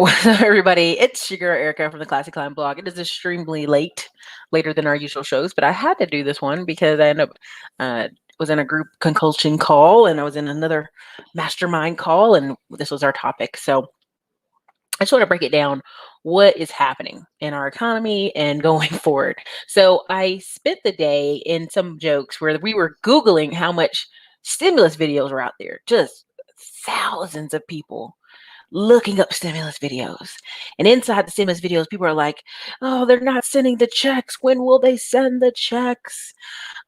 What's up, everybody? It's your girl Erica from the Classic Climb blog. It is extremely later than our usual shows, but I had to do this one because I ended up was in a group consulting call and I was in another mastermind call, and this was our topic. So I just want to break it down what is happening in our economy and going forward. So I spent the day in some jokes where we were Googling how much stimulus videos were out there, just thousands of people looking up stimulus videos. And inside the stimulus videos, people are like, oh, they're not sending the checks. When will they send the checks?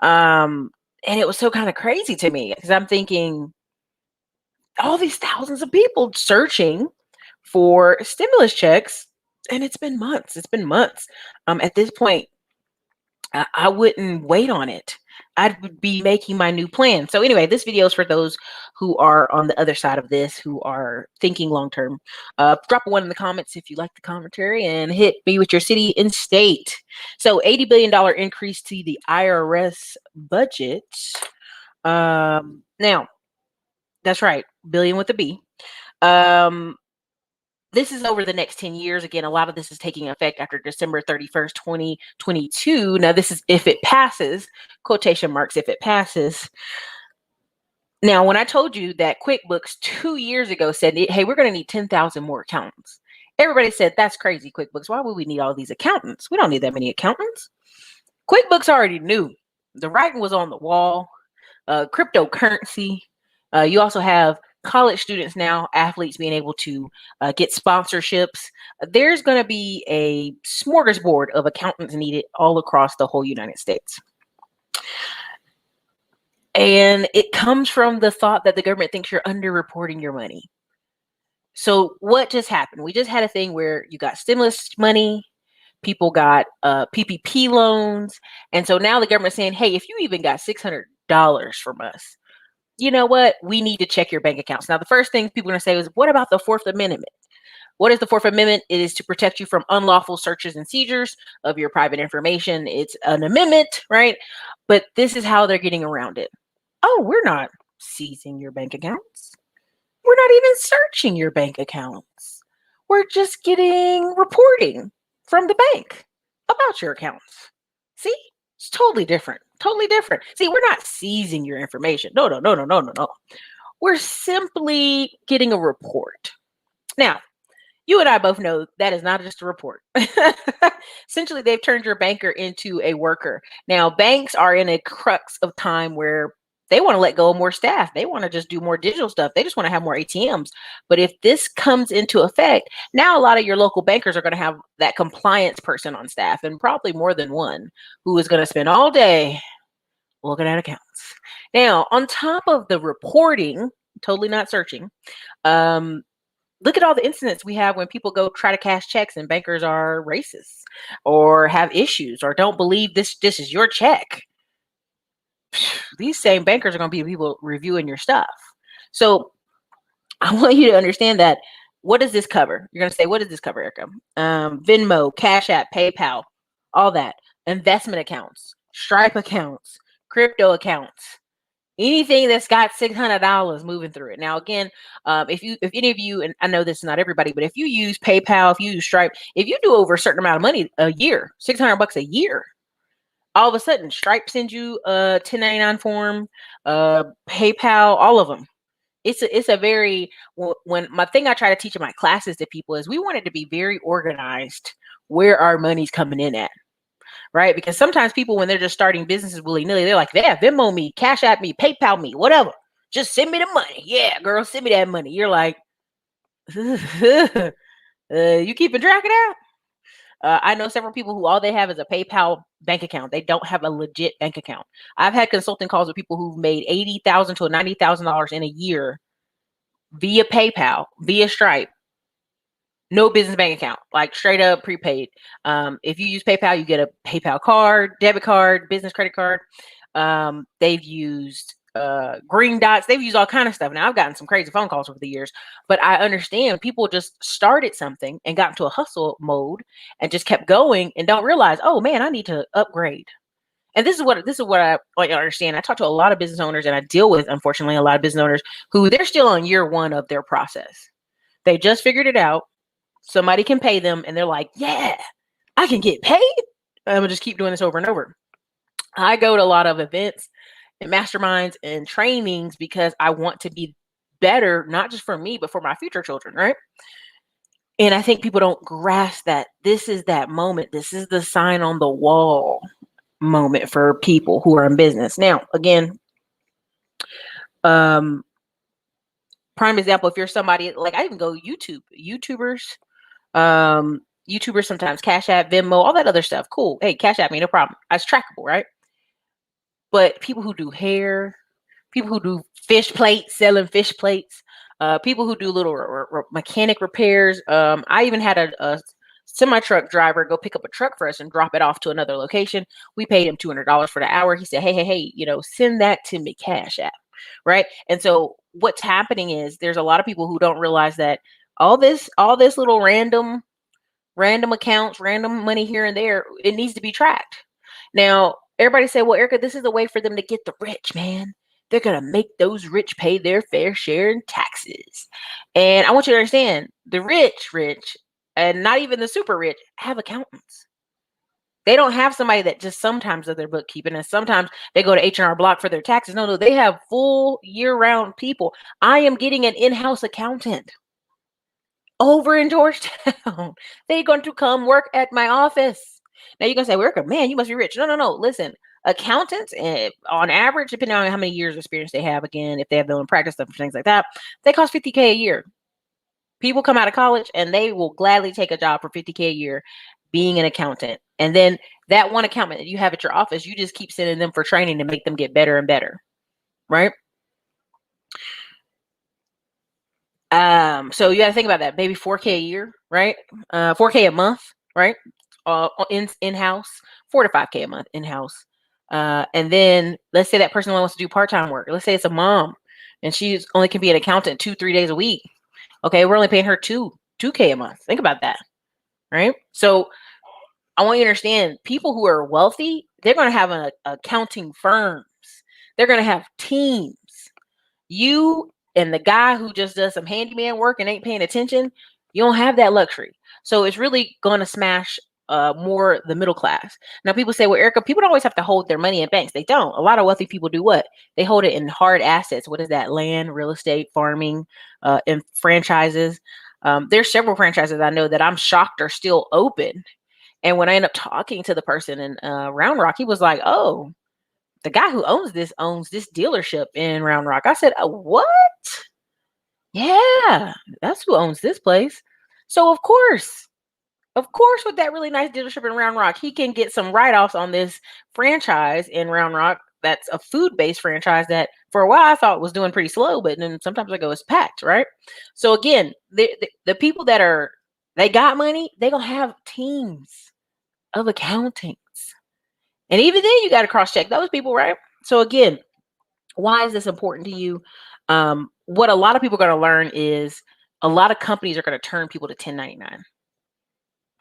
And it was so kind of crazy to me because I'm thinking, all these thousands of people searching for stimulus checks, and it's been months. It's been months. At this point, I wouldn't wait on it. I would be making my new plan. So anyway, this video is for those who are on the other side of this, who are thinking long term. Drop a one in the comments if you like the commentary, and hit me with your city and state. So $80 billion increase to the IRS budget. Now, that's right, billion with a B. This is over the next 10 years. Again, a lot of this is taking effect after December 31st, 2022. Now, this is if it passes, quotation marks, if it passes. Now, when I told you that QuickBooks 2 years ago said, hey, we're going to need 10,000 more accountants, everybody said, that's crazy, QuickBooks. Why would we need all these accountants? We don't need that many accountants. QuickBooks already knew. The writing was on the wall. Cryptocurrency. You also have college students now, athletes being able to get sponsorships. There's going to be a smorgasbord of accountants needed all across the whole United States. And it comes from the thought that the government thinks you're underreporting your money. So what just happened? We just had a thing where you got stimulus money, people got PPP loans. And so now the government's saying, hey, if you even got $600 from us, you know what? We need to check your bank accounts. Now, the first thing people are going to say is, what about the Fourth Amendment? What is the Fourth Amendment? It is to protect you from unlawful searches and seizures of your private information. It's an amendment, right? But this is how they're getting around it. Oh, we're not seizing your bank accounts. We're not even searching your bank accounts. We're just getting reporting from the bank about your accounts. See? It's totally different. Totally different. See, we're not seizing your information. No. We're simply getting a report. Now, you and I both know that is not just a report. Essentially, they've turned your banker into a worker. Now, banks are in a crux of time where they want to let go of more staff. They want to just do more digital stuff. They just want to have more ATMs. But if this comes into effect, now a lot of your local bankers are going to have that compliance person on staff, and probably more than one, who is going to spend all day looking at accounts. Now, on top of the reporting, totally not searching, look at all the incidents we have when people go try to cash checks and bankers are racist or have issues or don't believe this is your check. These same bankers are going to be people reviewing your stuff. So I want you to understand that. What does this cover? You're going to say, what does this cover, Ericka? Venmo, Cash App, PayPal, all that. Investment accounts, Stripe accounts, crypto accounts, anything that's got $600 moving through it. Now, again, if any of you, and I know this is not everybody, but if you use PayPal, if you use Stripe, if you do over a certain amount of money a year, $600 a year, all of a sudden Stripe sends you a 1099 form, PayPal, all of them. It's a very, when my thing I try to teach in my classes to people is we want it to be very organized where our money's coming in at. Right? Because sometimes people, when they're just starting businesses willy-nilly, they're like, yeah, Venmo me, Cash App me, PayPal me, whatever. Just send me the money. Yeah, girl, send me that money. You're like, you keeping track of that? I know several people who all they have is a PayPal bank account. They don't have a legit bank account. I've had consulting calls with people who've made $80,000 to $90,000 in a year via PayPal, via Stripe. No business bank account, like straight up prepaid. If you use PayPal, you get a PayPal card, debit card, business credit card. They've used green dots. They've used all kind of stuff. Now, I've gotten some crazy phone calls over the years, but I understand people just started something and got into a hustle mode and just kept going and don't realize, oh man, I need to upgrade. And this is what I want you to understand. I talk to a lot of business owners, and I deal with, unfortunately, a lot of business owners who they're still on year one of their process. They just figured it out. Somebody can pay them and they're like, yeah, I can get paid. I'm gonna just keep doing this over and over. I go to a lot of events and masterminds and trainings because I want to be better, not just for me, but for my future children, right? And I think people don't grasp that this is that moment. This is the sign on the wall moment for people who are in business. Now, again, prime example, if you're somebody like I even go YouTubers sometimes, Cash App, Venmo, all that other stuff. Cool. Hey, Cash App me, no problem. It's trackable, right? But people who do hair, people who do fish plates, selling fish plates, people who do little mechanic repairs. I even had a semi-truck driver go pick up a truck for us and drop it off to another location. We paid him $200 for the hour. He said, hey, send that to me, Cash App, right? And so what's happening is there's a lot of people who don't realize that all this little random accounts, random money here and there, it needs to be tracked. Now, everybody say, well, Ericka, this is a way for them to get the rich, man. They're going to make those rich pay their fair share in taxes. And I want you to understand, the rich, and not even the super rich, have accountants. They don't have somebody that just sometimes does their bookkeeping and sometimes they go to H&R Block for their taxes. No, they have full year-round people. I am getting an in-house accountant over in Georgetown. They're going to come work at my office. Now you're going to say, Ericka, man, you must be rich. No. Listen, accountants, on average, depending on how many years of experience they have, again, if they have their own practice stuff and things like that, they cost $50K a year. People come out of college and they will gladly take a job for $50K a year being an accountant. And then that one accountant that you have at your office, you just keep sending them for training to make them get better and better, right? So you got to think about that, maybe $4K a year, right? $4K a month, right? In-house, $4 to $5K a month in-house. And then let's say that person only wants to do part-time work. Let's say it's a mom and she's only can be an accountant 2-3 days a week. Okay, we're only paying her $2K a month. Think about that, right? So I want you to understand, people who are wealthy, they're going to have accounting firms. They're going to have teams. You and the guy who just does some handyman work and ain't paying attention, you don't have that luxury. So it's really going to smash more the middle class. Now people say, well, Ericka, people don't always have to hold their money in banks. They don't. A lot of wealthy people do what? They hold it in hard assets. What is that? Land, real estate, farming, and franchises. There's several franchises I know that I'm shocked are still open. And when I end up talking to the person in Round Rock, he was like, oh, the guy who owns this dealership in Round Rock. I said, what? Yeah, that's who owns this place. So of course, with that really nice dealership in Round Rock, he can get some write-offs on this franchise in Round Rock. That's a food-based franchise that for a while I thought was doing pretty slow, but then sometimes I go, it's packed, right? So again, the people that they got money, they gonna have teams of accountants. And even then you got to cross-check those people, right? So again, why is this important to you? What a lot of people are going to learn is a lot of companies are going to turn people to 1099.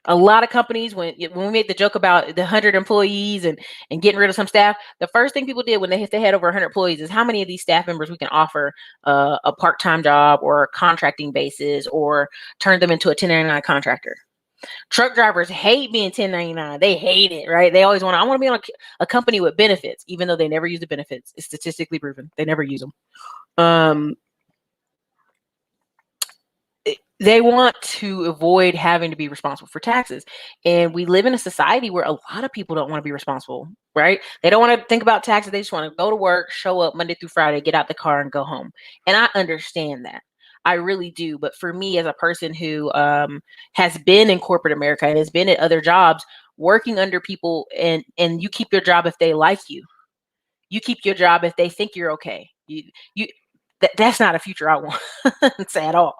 A lot of companies, when we made the joke about the 100 employees and getting rid of some staff, the first thing people did when they had over 100 employees is how many of these staff members we can offer a part-time job or a contracting basis or turn them into a 1099 contractor. Truck drivers hate being 1099. They hate it, right? They always I want to be on a company with benefits, even though they never use the benefits. It's statistically proven. They never use them. They want to avoid having to be responsible for taxes. And we live in a society where a lot of people don't want to be responsible, right? They don't want to think about taxes. They just want to go to work, show up Monday through Friday, get out the car and go home. And I understand that. I really do. But for me, as a person who has been in corporate America and has been at other jobs, working under people, and you keep your job if they like you. You keep your job if they think you're okay. That's not a future I want at all.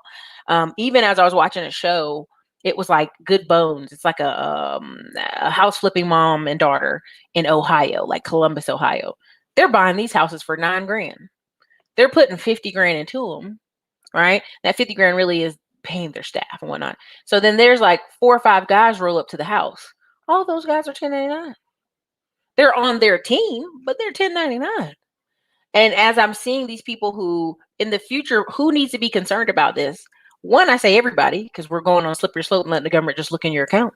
Even as I was watching a show, it was like Good Bones. It's like a house flipping mom and daughter in Ohio, like Columbus, Ohio. They're buying these houses for $9 grand. They're putting 50 grand into them, right? That 50 grand really is paying their staff and whatnot. So then there's like 4 or 5 guys roll up to the house. All those guys are 1099. They're on their team, but they're 1099. And as I'm seeing these people who in the future, who needs to be concerned about this? One, I say everybody, because we're going on a slippery slope and letting the government just look in your account.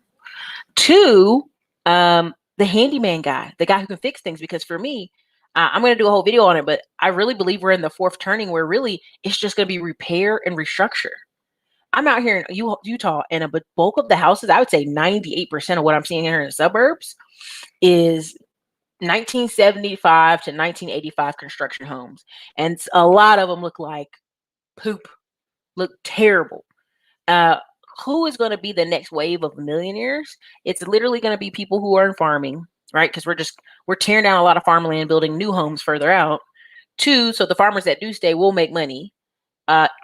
Two, the handyman guy, the guy who can fix things. Because for me, I'm going to do a whole video on it, but I really believe we're in the fourth turning where really it's just going to be repair and restructure. I'm out here in Utah, and a bulk of the houses, I would say 98% of what I'm seeing here in the suburbs is 1975 to 1985 construction homes. And a lot of them look like poop, look terrible. Who is going to be the next wave of millionaires? It's literally going to be people who are in farming, right? Because we're tearing down a lot of farmland, building new homes further out. Two, so the farmers that do stay will make money.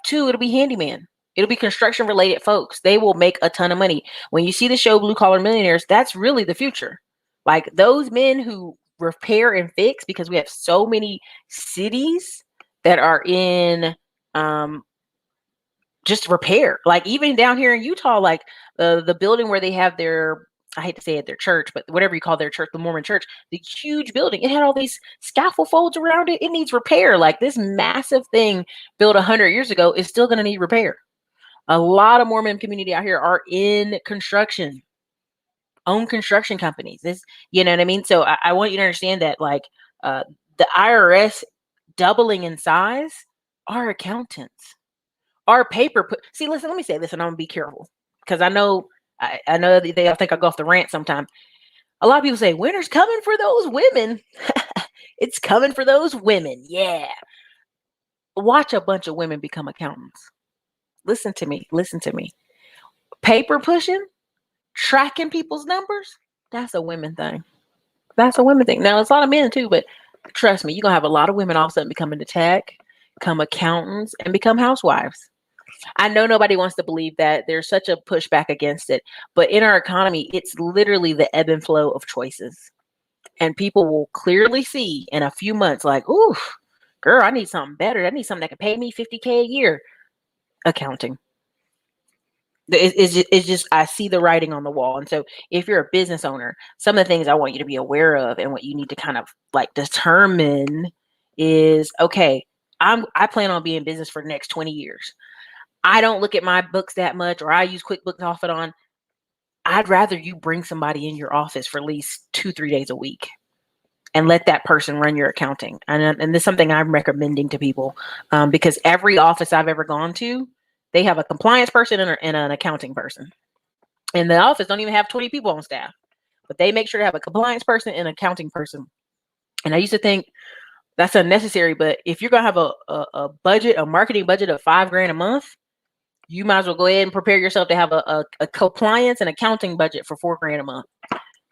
Two, it'll be handyman. It'll be construction related folks. They will make a ton of money. When you see the show Blue Collar Millionaires, that's really the future. Like those men who repair and fix, because we have so many cities that are in just repair. Like even down here in Utah, like the building where they have their, I hate to say it, their church, but whatever you call their church, the Mormon church, the huge building, it had all these scaffold folds around it. It needs repair. Like this massive thing built 100 years ago is still going to need repair. A lot of Mormon community out here are in construction, own construction companies. This, you know what I mean? So I want you to understand that like the IRS doubling in size are accountants. Our paper see, listen, let me say this, and I'm gonna be careful because I know that they all think I go off the rant sometimes. A lot of people say winter's coming for those women. It's coming for those women. Yeah. Watch a bunch of women become accountants. Listen to me. Paper pushing, tracking people's numbers, that's a women thing. That's a women thing. Now it's a lot of men too, but trust me, you're gonna have a lot of women all of a sudden become into tech, become accountants, and become housewives. I know nobody wants to believe that. There's such a pushback against it. But in our economy, it's literally the ebb and flow of choices. And people will clearly see in a few months, like, ooh, girl, I need something better. I need something that can pay me $50K a year. Accounting. It's just, I see the writing on the wall. And so if you're a business owner, some of the things I want you to be aware of and what you need to kind of like determine is, okay, I plan on being in business for the next 20 years. I don't look at my books that much, or I use QuickBooks off and on. I'd rather you bring somebody in your office for at least 2-3 days a week and let that person run your accounting. And this is something I'm recommending to people because every office I've ever gone to, they have a compliance person and an accounting person. And the office don't even have 20 people on staff, but they make sure to have a compliance person and an accounting person. And I used to think that's unnecessary, but if you're going to have a budget, a marketing budget of $5,000 a month, you might as well go ahead and prepare yourself to have a compliance and accounting budget for $4,000 a month.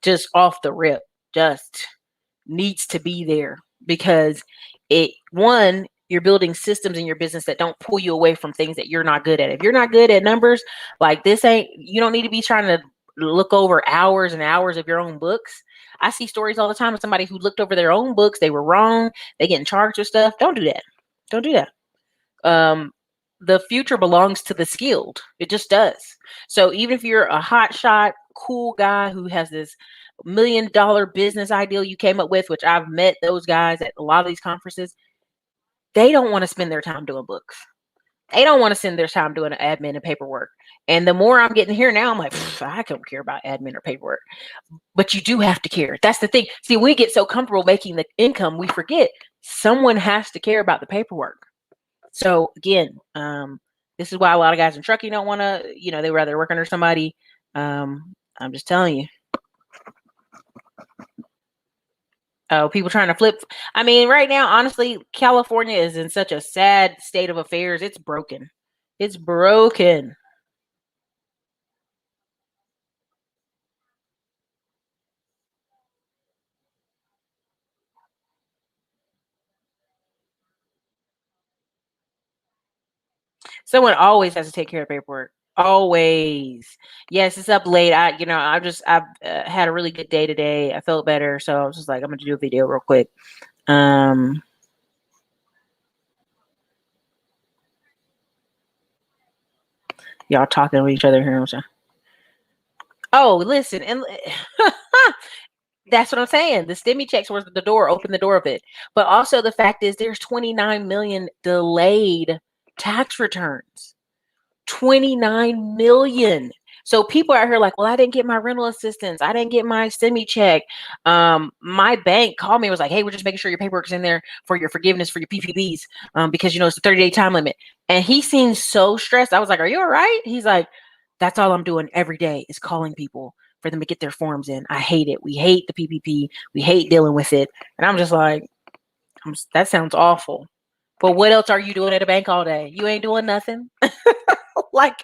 Just off the rip, just needs to be there because you're building systems in your business that don't pull you away from things that you're not good at. If you're not good at numbers, like you don't need to be trying to look over hours and hours of your own books. I see stories all the time of somebody who looked over their own books. They were wrong. They getting charged with stuff. Don't do that. Don't do that. The future belongs to the skilled. It just does. So even if you're a hotshot, cool guy who has this $1 million business ideal you came up with, which I've met those guys at a lot of these conferences, they don't want to spend their time doing books. They don't want to spend their time doing admin and paperwork. And the more I'm getting here now, I'm like, I don't care about admin or paperwork. But you do have to care. That's the thing. See, we get so comfortable making the income, we forget someone has to care about the paperwork. So again, this is why a lot of guys in trucking don't want to, they rather work under somebody. I'm just telling you. Oh, people trying to flip. I mean, right now, honestly, California is in such a sad state of affairs. It's broken. It's broken. Someone always has to take care of paperwork. Always. Yes, it's up late. I've had a really good day today. I felt better, so I was just like, I'm gonna do a video real quick. Y'all talking with each other here. Oh, listen, and that's what I'm saying. The stimmy checks were the door, open the door of it. But also the fact is there's 29 million delayed tax returns. $29 million. So people out here like, well, I didn't get my rental assistance. I didn't get my semi check. My bank called me and was like, hey, we're just making sure your paperwork's in there for your forgiveness for your PPPs, because it's a 30-day time limit. And he seemed so stressed. I was like, are you all right? He's like, that's all I'm doing every day is calling people for them to get their forms in. I hate it. We hate the PPP. We hate dealing with it. And I'm just like, that sounds awful. But what else are you doing at a bank all day? You ain't doing nothing. like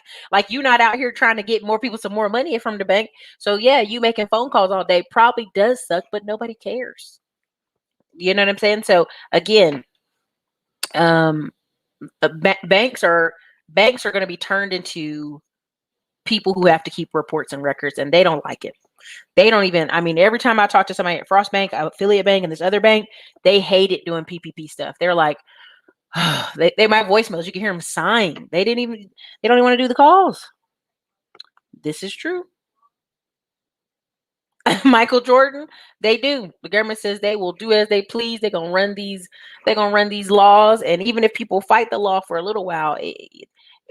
you're not out here trying to get more people some more money from the bank. So yeah, you making phone calls all day probably does suck, but nobody cares. You know what I'm saying? So again, banks are going to be turned into people who have to keep reports and records, and they don't like it. They don't even, every time I talk to somebody at Frost Bank, affiliate bank, and this other bank, they hate it doing PPP stuff. They're like, they my voicemails, you can hear them sighing. They don't even want to do the calls. This is true. Michael Jordan, they do. The government says they will do as they please. They're gonna run these laws, and even if people fight the law for a little while,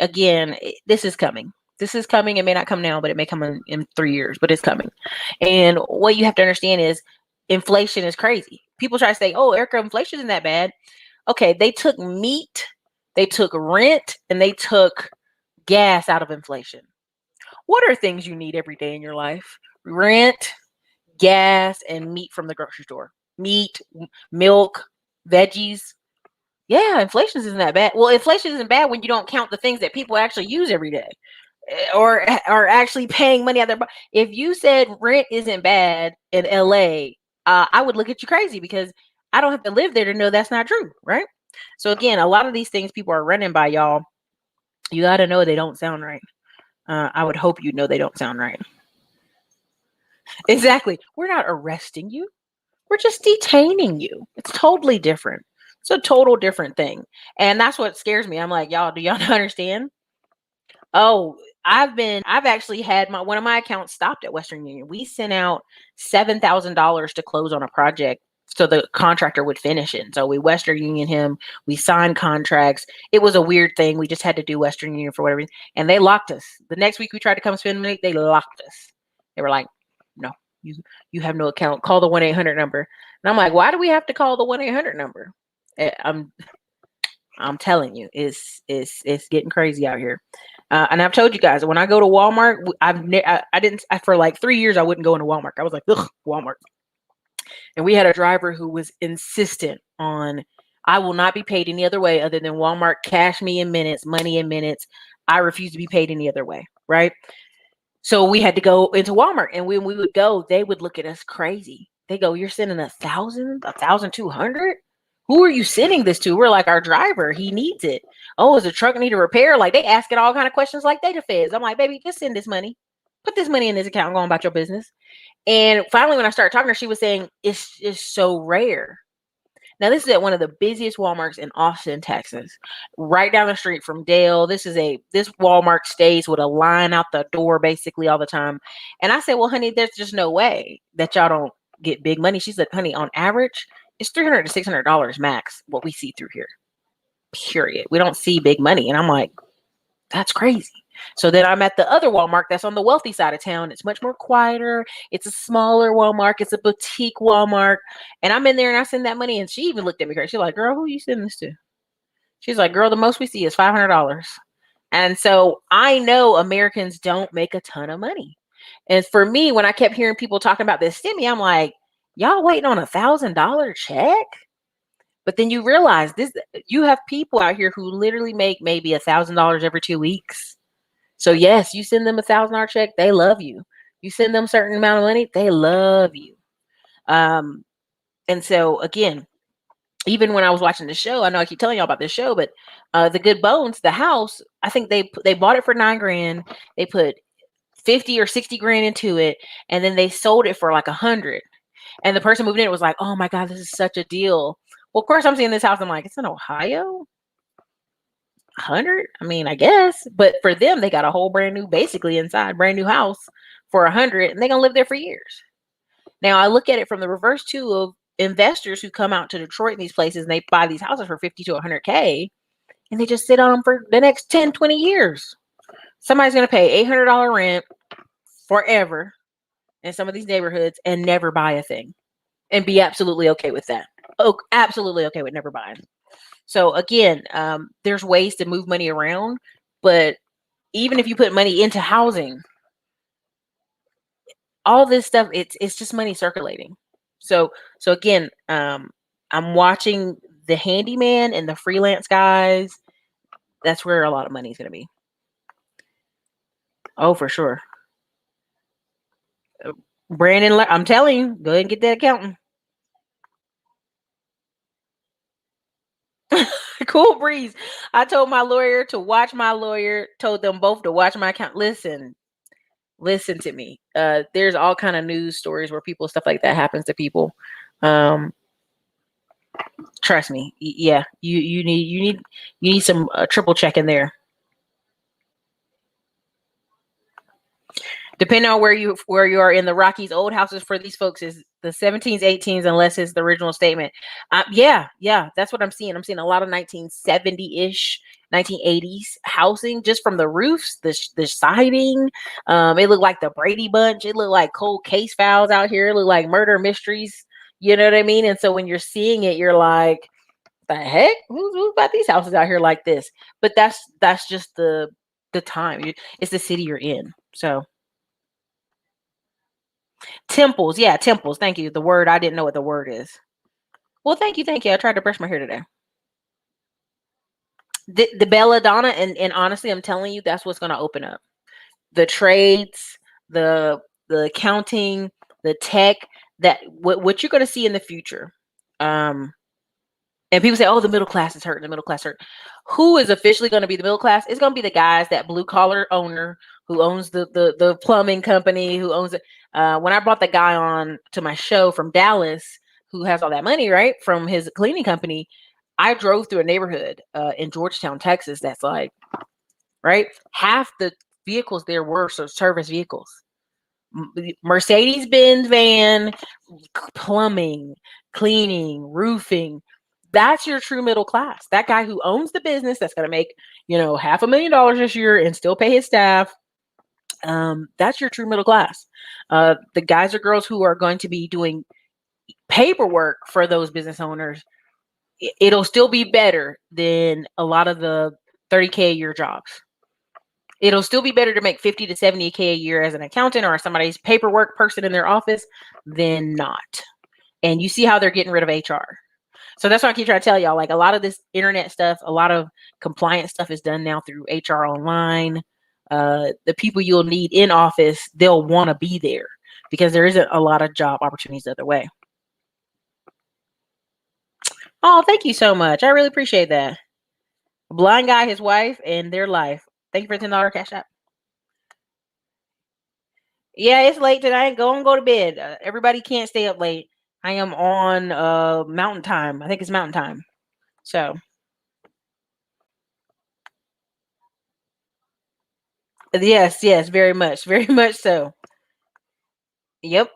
this is coming. This is coming. It may not come now, but it may come in 3 years, but it's coming. And what you have to understand is inflation is crazy. People try to say, oh, Ericka, inflation isn't that bad. Okay, they took meat, they took rent, and they took gas out of inflation. What are things you need every day in your life? Rent, gas, and meat from the grocery store. Meat, milk, veggies. Yeah, inflation isn't that bad. Well, inflation isn't bad when you don't count the things that people actually use every day, or are actually paying money out of their. If you said rent isn't bad in LA, I would look at you crazy, because I don't have to live there to know that's not true, right? So again, a lot of these things people are running by, y'all, you got to know they don't sound right. I would hope you know they don't sound right. Exactly. We're not arresting you. We're just detaining you. It's totally different. It's a total different thing. And that's what scares me. I'm like, y'all, do y'all not understand? Oh, I've actually had one of my accounts stopped at Western Union. We sent out $7,000 to close on a project so the contractor would finish it. So we Western Union him, we signed contracts. It was a weird thing. We just had to do Western Union for whatever, and they locked us. The next week we tried to come spend money, they locked us. They were like, no, you have no account. Call the 1-800 number. And I'm like, why do we have to call the 1-800 number? I'm telling you, it's getting crazy out here. And I've told you guys, when I go to Walmart, for like 3 years, I wouldn't go into Walmart. I was like, ugh, Walmart. And we had a driver who was insistent on, I will not be paid any other way other than Walmart, cash me in minutes, money in minutes. I refuse to be paid any other way, right? So we had to go into Walmart, and when we would go, they would look at us crazy. They go, you're sending 1,000, 1,200? Who are you sending this to? We're like, our driver, he needs it. Oh, is the truck need a repair? Like, they asking all kind of questions like they the feds. I'm like, baby, just send this money. Put this money in this account and go on about your business. And finally, when I started talking to her, she was saying, it's just so rare. Now, this is at one of the busiest Walmarts in Austin, Texas, right down the street from Dale. This Walmart stays with a line out the door basically all the time. And I said, well, honey, there's just no way that y'all don't get big money. She said, honey, on average, it's $300 to $600 max what we see through here. Period. We don't see big money. And I'm like, that's crazy. So then I'm at the other Walmart that's on the wealthy side of town. It's much more quieter. It's a smaller Walmart. It's a boutique Walmart. And I'm in there and I send that money. And she even looked at me crazy. She's like, girl, who are you sending this to? She's like, girl, the most we see is $500. And so I know Americans don't make a ton of money. And for me, when I kept hearing people talking about this stimmy, I'm like, y'all waiting on $1,000 check? But then you realize you have people out here who literally make maybe $1,000 every 2 weeks. So yes, you send them $1,000 check, they love you. You send them a certain amount of money, they love you. And so again, even when I was watching the show, I know I keep telling y'all about this show, but The Good Bones, the house, I think they bought it for $9 grand. They put 50 or 60 grand into it, and then they sold it for like 100. And the person moving in was like, oh my God, this is such a deal. Well, of course I'm seeing this house. I'm like, it's in Ohio. 100? I mean, I guess, but for them, they got a whole brand new, basically inside brand new house for 100, and they're gonna live there for years. Now I look at it from the reverse too of investors who come out to Detroit in these places and they buy these houses for 50 to 100K, and they just sit on them for the next 10, 20 years. Somebody's going to pay $800 rent forever in some of these neighborhoods and never buy a thing and be absolutely okay with that. Oh, absolutely okay with never buying. So again, there's ways to move money around, but even if you put money into housing, all this stuff, it's just money circulating. So again, I'm watching the handyman and the freelance guys. That's where a lot of money is going to be. Oh, for sure. Brandon, I'm telling you, go ahead and get that accountant. Cool breeze. I told my lawyer to watch my lawyer, told them both to watch my account. Listen to me. There's all kind of news stories where stuff like that happens to people. Trust me. Yeah, you need some triple check in there. Depending on where you are in the Rockies, old houses for these folks is the 17s, 18s, unless it's the original statement. Yeah, that's what I'm seeing. I'm seeing a lot of 1970-ish, 1980s housing just from the roofs, the siding. It looked like the Brady Bunch. It looked like cold case files out here. It looked like murder mysteries. You know what I mean? And so when you're seeing it, you're like, the heck? Who's got these houses out here like this? But that's just the time. It's the city you're in. So. Temples. Yeah, temples. Thank you. The word, I didn't know what the word is. Well, thank you. I tried to brush my hair today. The belladonna, and honestly, I'm telling you, that's what's going to open up. The trades, the accounting, the tech, that what you're going to see in the future. And people say, oh, the middle class is hurting. The middle class hurt. Who is officially going to be the middle class? It's going to be the guys, that blue collar owner who owns the plumbing company, who owns it. When I brought the guy on to my show from Dallas, who has all that money, right, from his cleaning company, I drove through a neighborhood in Georgetown, Texas. That's like, right, half the vehicles there were service vehicles. Mercedes-Benz van, plumbing, cleaning, roofing. That's your true middle class. That guy who owns the business that's going to make, $500,000 this year and still pay his staff. That's your true middle class. The guys or girls who are going to be doing paperwork for those business owners, it'll still be better than a lot of the 30K a year jobs. It'll still be better to make 50 to 70K a year as an accountant or somebody's paperwork person in their office than not. And you see how they're getting rid of HR. So that's why I keep trying to tell y'all, like, a lot of this internet stuff, a lot of compliance stuff is done now through HR online. The people you'll need in office, they'll want to be there because there isn't a lot of job opportunities the other way. Oh, thank you so much. I really appreciate that. A blind guy, his wife, and their life. Thank you for the $10 cash app. Yeah, it's late tonight. Go to bed. Everybody can't stay up late. I am on Mountain Time. I think it's Mountain Time. So. Yes, very much so. Yep.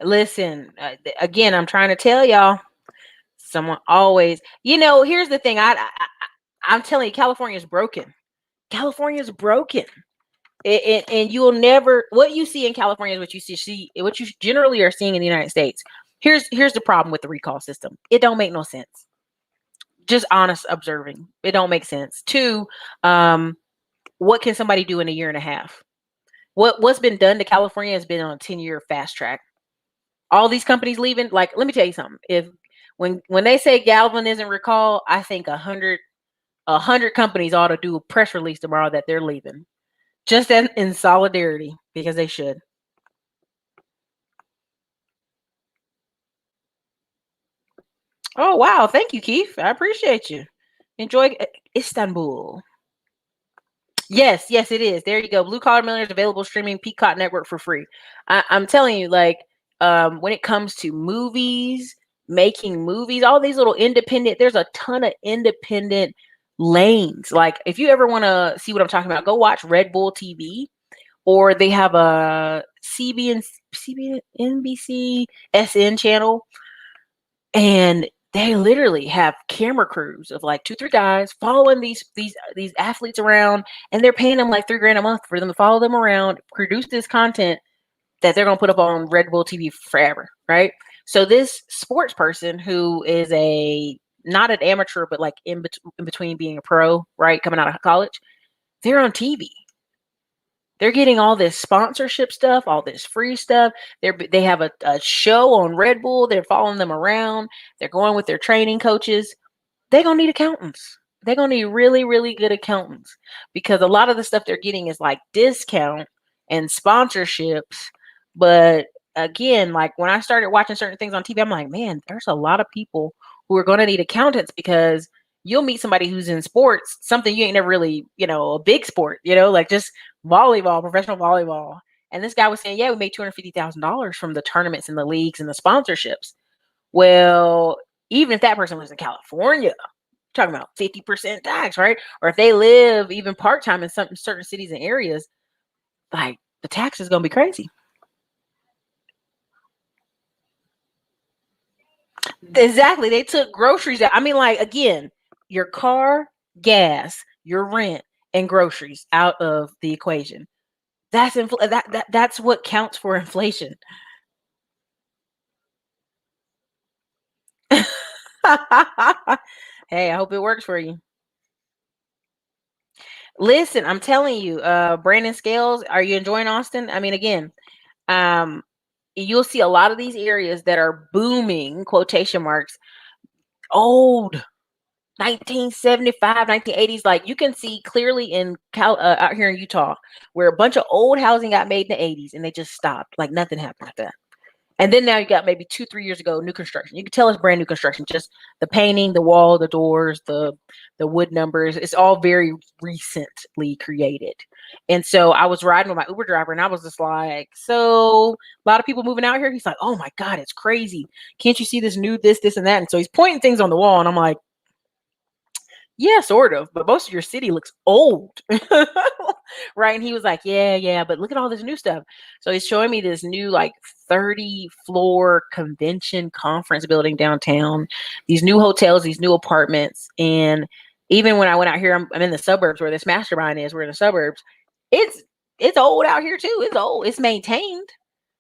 Listen, again, I'm trying to tell y'all, someone always, here's the thing. I'm telling you, California is broken. California is broken. And you'll never, what you see in California is what you generally are seeing in the United States. Here's the problem with the recall system. It don't make no sense. Just honest observing. It don't make sense. Two, what can somebody do in a year and a half? What's been done to California has been on a 10-year fast track. All these companies leaving, like, let me tell you something. If when they say Galvin isn't recalled, I think 100 companies ought to do a press release tomorrow that they're leaving. Just in solidarity, because they should. Oh, wow. Thank you, Keith. I appreciate you. Enjoy Istanbul. Yes, it is. There you go. Blue Collar Millionaires available streaming Peacock Network for free. I'm telling you, like, when it comes to movies, making movies, all these little independent, there's a ton of independent lanes. Like, if you ever want to see what I'm talking about, go watch Red Bull TV, or they have a CBN, NBC SN channel, and They literally have camera crews of like 2, 3 guys following these athletes around, and they're paying them like $3,000 a month for them to follow them around, produce this content that they're gonna put up on Red Bull TV forever, right? So this sports person who is a not an amateur, but like in between being a pro, right, coming out of college, they're on TV. They're getting all this sponsorship stuff, all this free stuff. They have a show on Red Bull. They're following them around. They're going with their training coaches. They're gonna need accountants. They're gonna need really, really good accountants because a lot of the stuff they're getting is like discount and sponsorships. But again, like when I started watching certain things on TV, I'm like, man, there's a lot of people who are gonna need accountants because you'll meet somebody who's in sports, something you ain't never really, a big sport, like just volleyball, professional volleyball. And this guy was saying, yeah, we made $250,000 from the tournaments and the leagues and the sponsorships. Well, even if that person lives in California, talking about 50% tax, right? Or if they live even part-time in some certain cities and areas, like the tax is going to be crazy. Exactly. They took groceries out. I mean, like, again, your car, gas, your rent, and groceries out of the equation. That's what counts for inflation. Hey, I hope it works for you. Listen, I'm telling you, Brandon Scales, are you enjoying Austin? I mean, again, um, you'll see a lot of these areas that are booming, quotation marks, old 1975, 1980s. Like you can see clearly in out here in Utah, where a bunch of old housing got made in the 80s and they just stopped. Like nothing happened after that. And then now you got maybe 2, 3 years ago, new construction. You can tell it's brand new construction, just the painting, the wall, the doors, the wood numbers. It's all very recently created. And so I was riding with my Uber driver and I was just like, so a lot of people moving out here. He's like, oh my God, it's crazy. Can't you see this new, this, and that? And so he's pointing things on the wall. And I'm like, yeah, sort of, but most of your city looks old. Right? And he was like, yeah, but look at all this new stuff. So he's showing me this new like 30-floor convention conference building downtown, these new hotels, these new apartments. And even when I went out here, I'm in the suburbs where this mastermind is. We're in the suburbs. It's old out here too. It's old. It's maintained,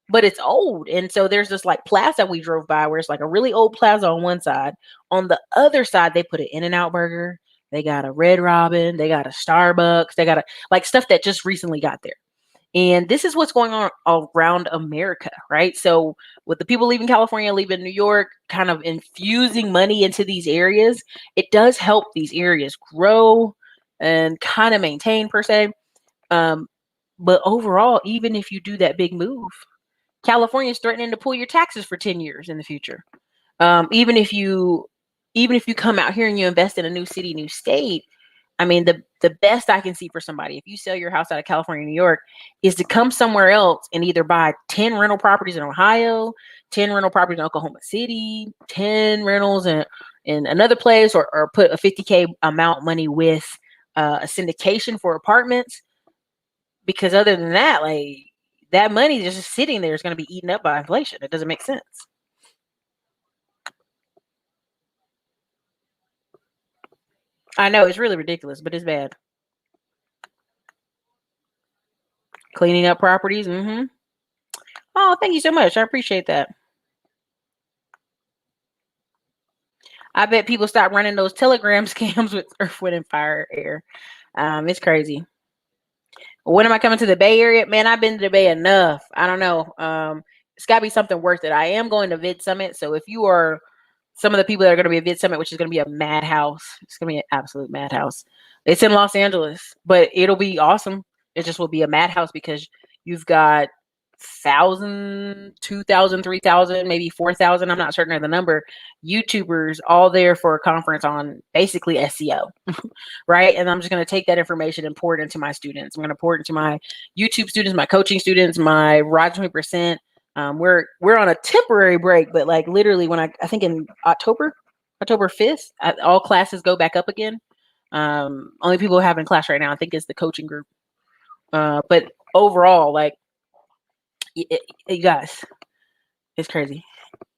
but it's old. And so there's this like plaza we drove by where it's like a really old plaza on one side. On the other side, they put an In-N-Out burger. They got a Red Robin. They got a Starbucks. They got like stuff that just recently got there. And this is what's going on around America, right? So with the people leaving California, leaving New York, kind of infusing money into these areas, it does help these areas grow and kind of maintain per se. But overall, even if you do that big move, California is threatening to pull your taxes for 10 years in the future. Even if you come out here and you invest in a new city, new state, I mean, the best I can see for somebody, if you sell your house out of California, New York, is to come somewhere else and either buy 10 rental properties in Ohio, 10 rental properties in Oklahoma City, 10 rentals in another place, or put a 50K amount money with a syndication for apartments. Because other than that, like that money just sitting there is going to be eaten up by inflation. It doesn't make sense. I know it's really ridiculous, but it's bad. Cleaning up properties. Mm-hmm. Oh, thank you so much. I appreciate that. I bet people stop running those Telegram scams with Earth, Wind, and Fire Air. It's crazy. When am I coming to the Bay Area? Man, I've been to the Bay enough. I don't know. It's got to be something worth it. I am going to Vid Summit. So if you are some of the people that are going to be at Vid Summit, which is going to be a madhouse, it's going to be an absolute madhouse. It's in Los Angeles, but it'll be awesome. It just will be a madhouse because you've got 1,000, 2,000, 3,000, maybe 4,000. I'm not certain of the number. YouTubers all there for a conference on basically SEO, right? And I'm just going to take that information and pour it into my students. I'm going to pour it into my YouTube students, my coaching students, my Ride 20%. We're on a temporary break, but like literally when I think in October 5th, all classes go back up again. Only people who have in class right now, I think, is the coaching group. But overall, like, you guys, it's crazy.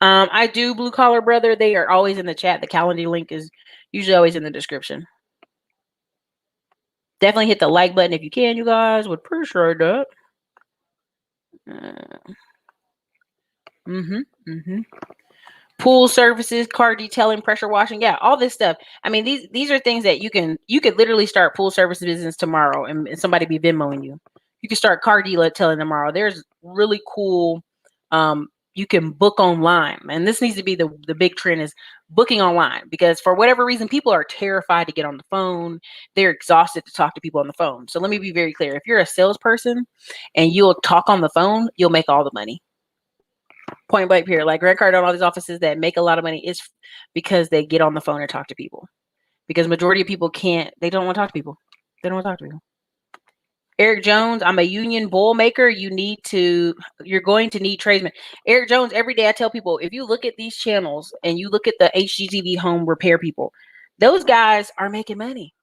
I do Blue Collar Brother. They are always in the chat. The calendar link is usually always in the description. Definitely hit the like button if you can, you guys. Would appreciate that. Pool services, car detailing, pressure washing, yeah, all this stuff. I mean, these are things that you could literally start pool service business tomorrow, and somebody be Venmoing you. You can start car detailing tomorrow. There's really cool. You can book online, and this needs to be the big trend is booking online, because for whatever reason, people are terrified to get on the phone. They're exhausted to talk to people on the phone. So let me be very clear: if you're a salesperson and you'll talk on the phone, you'll make all the money. Point blank here, like Grant Cardone, all these offices that make a lot of money is because they get on the phone and talk to people. Because majority of people they don't want to talk to people. They don't want to talk to people. Eric Jones, I'm a union bull maker. You're going to need tradesmen. Eric Jones, every day I tell people, if you look at these channels and you look at the HGTV home repair people, those guys are making money.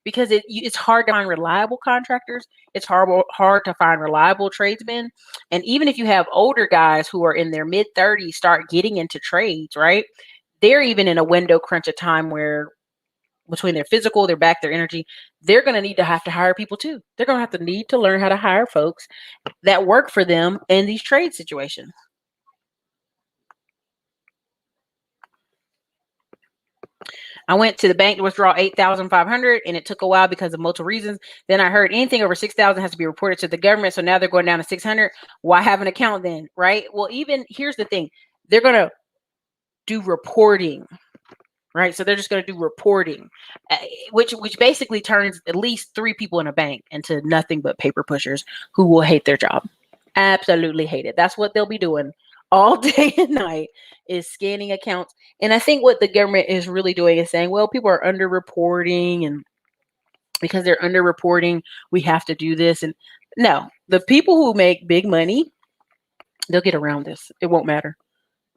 Because it's hard to find reliable contractors. It's hard to find reliable tradesmen. And even if you have older guys who are in their mid-30s start getting into trades, right? They're even in a window crunch of time where between their physical, their back, their energy, they're going to have to hire people too. They're going to need to learn how to hire folks that work for them in these trade situations. I went to the bank to withdraw $8,500, and it took a while because of multiple reasons. Then I heard anything over $6,000 has to be reported to the government. So now they're going down to $600. Why have an account then, right? Well, even here's the thing: they're going to do reporting, right? So they're just going to do reporting, which basically turns at least 3 people in a bank into nothing but paper pushers who will hate their job. Absolutely hate it. That's what they'll be doing all day and night, is scanning accounts. And I think what the government is really doing is saying, well, people are underreporting, and because they're underreporting, we have to do this. And no, the people who make big money, they'll get around this. It won't matter.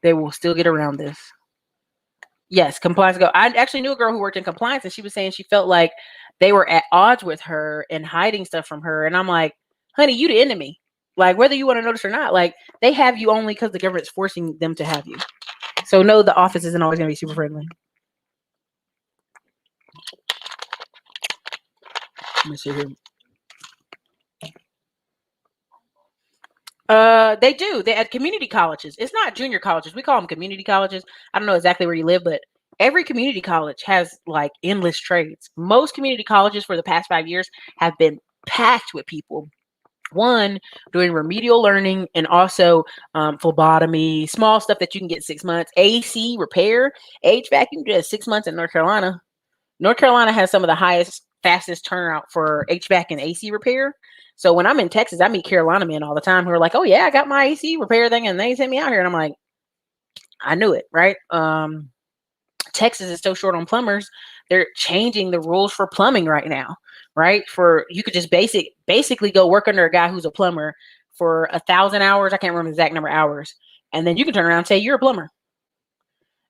They will still get around this. Yes, compliance go. I actually knew a girl who worked in compliance, and she was saying she felt like they were at odds with her and hiding stuff from her. And I'm like, honey, you the enemy. Like, whether you want to notice or not, like, they have you only because the government's forcing them to have you. So no, the office isn't always going to be super friendly. Let me see here. They do. They at community colleges. It's not junior colleges. We call them community colleges. I don't know exactly where you live, but every community college has like endless trades. Most community colleges for the past 5 years have been packed with people. One, doing remedial learning, and also phlebotomy, small stuff that you can get 6 months. AC repair, HVAC, you can get 6 months in North Carolina. North Carolina has some of the fastest turnout for HVAC and AC repair. So when I'm in Texas, I meet Carolina men all the time who are like, oh yeah, I got my AC repair thing, and they sent me out here. And I'm like, I knew it, right? Texas is so short on plumbers. They're changing the rules for plumbing right now, right? For you could just basically go work under a guy who's a plumber for 1,000 hours. I can't remember the exact number of hours. And then you can turn around and say you're a plumber.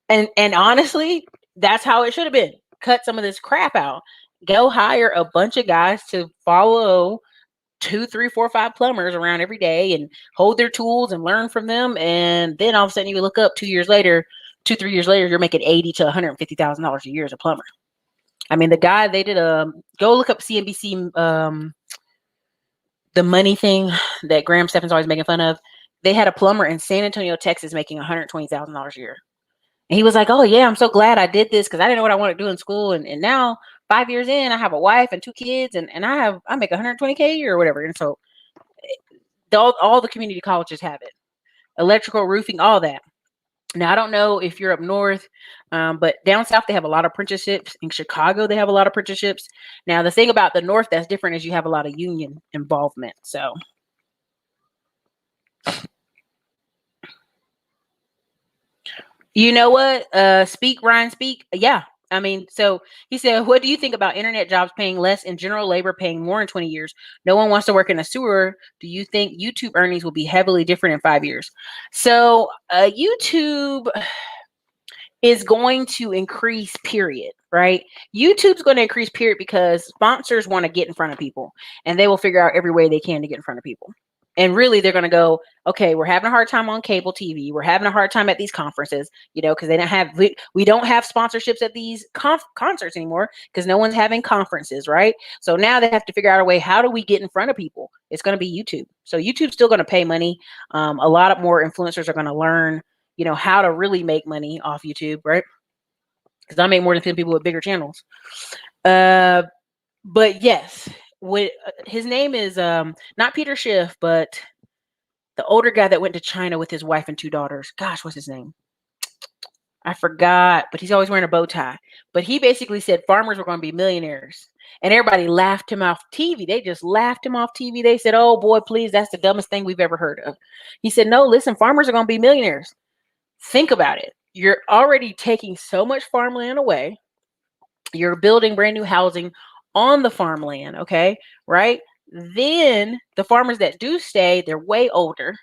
And honestly, that's how it should have been. Cut some of this crap out. Go hire a bunch of guys to follow 2, 3, 4, 5 plumbers around every day and hold their tools and learn from them. And then all of a sudden you look up 2 years later, 2, 3 years later, you're making $80,000 to $150,000 a year as a plumber. I mean, the guy, they did go look up CNBC, the money thing that Graham Stephan's always making fun of. They had a plumber in San Antonio, Texas, making $120,000 a year. And he was like, oh yeah, I'm so glad I did this because I didn't know what I wanted to do in school. And now 5 years in, I have a wife and 2 kids, and I make $120K a year or whatever. And so all the community colleges have it. Electrical, roofing, all that. Now, I don't know if you're up north, but down south, they have a lot of apprenticeships. In Chicago, they have a lot of apprenticeships. Now, the thing about the north that's different is you have a lot of union involvement. So, you know what? Speak, Ryan, speak. Yeah. I mean, so he said, what do you think about internet jobs paying less and general labor paying more in 20 years? No one wants to work in a sewer. Do you think YouTube earnings will be heavily different in 5 years? So YouTube is going to increase, period, right? YouTube's going to increase, period, because sponsors want to get in front of people, and they will figure out every way they can to get in front of people. And really, they're going to go, okay, we're having a hard time on cable TV. We're having a hard time at these conferences, because they don't have, we don't have sponsorships at these concerts anymore because no one's having conferences, right? So now they have to figure out a way, how do we get in front of people? It's going to be YouTube. So YouTube's still going to pay money. A lot of more influencers are going to learn, how to really make money off YouTube, right? Because I make more than 10 people with bigger channels. But yes, his name is not Peter Schiff, but the older guy that went to China with his wife and 2 daughters. Gosh, what's his name? I forgot, but he's always wearing a bow tie. But he basically said farmers were going to be millionaires. And everybody laughed him off TV. They just laughed him off TV. They said, oh boy, please, that's the dumbest thing we've ever heard of. He said, no, listen, farmers are going to be millionaires. Think about it. You're already taking so much farmland away. You're building brand new housing on the farmland, okay? Right? Then the farmers that do stay, they're way older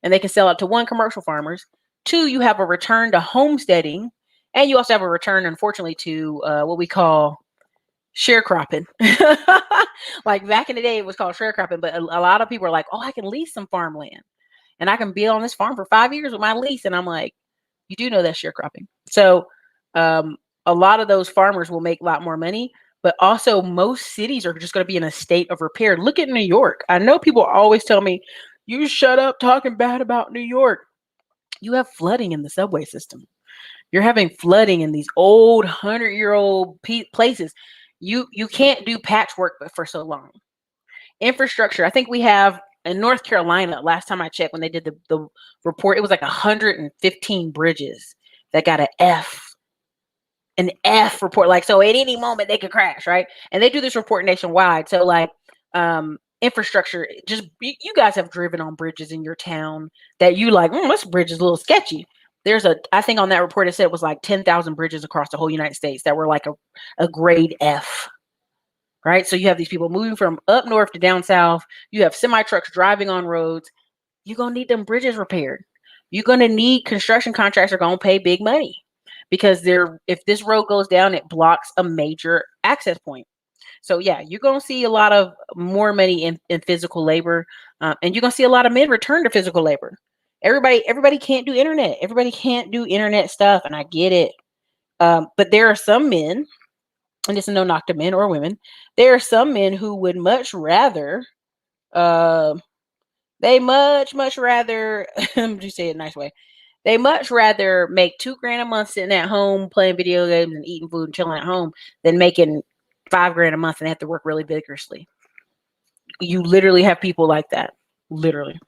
and they can sell out to 1, commercial farmers. 2, you have a return to homesteading. And you also have a return, unfortunately, to what we call sharecropping. Like back in the day, it was called sharecropping, but a lot of people are like, oh, I can lease some farmland and I can be on this farm for 5 years with my lease. And I'm like, you do know that's sharecropping. So a lot of those farmers will make a lot more money, but also most cities are just going to be in a state of repair. Look at New York. I know people always tell me, you shut up talking bad about New York. You have flooding in the subway system. You're having flooding in these old 100-year-old places. You can't do patchwork for so long. Infrastructure. I think we have in North Carolina, last time I checked, when they did the report, it was like 115 bridges that got an F report. Like, so at any moment they could crash, right? And they do this report nationwide. So like infrastructure, just you guys have driven on bridges in your town that you like, this bridge is a little sketchy. I think on that report it said it was like 10,000 bridges across the whole United States that were like a grade F. Right? So you have these people moving from up north to down south. You have semi trucks driving on roads. You're going to need them bridges repaired. You're going to need construction contractors are going to pay big money because if this road goes down, it blocks a major access point. So yeah, you're going to see a lot of more money in physical labor, and you're going to see a lot of men return to physical labor. Everybody can't do internet. Everybody can't do internet stuff, and I get it. But there are some men, and this is no knock to men or women. There are some men who would much rather, they much rather, let me just say it a nice way. They much rather make $2,000 a month sitting at home playing video games and eating food and chilling at home than making $5,000 a month and have to work really vigorously. You literally have people like that. Literally.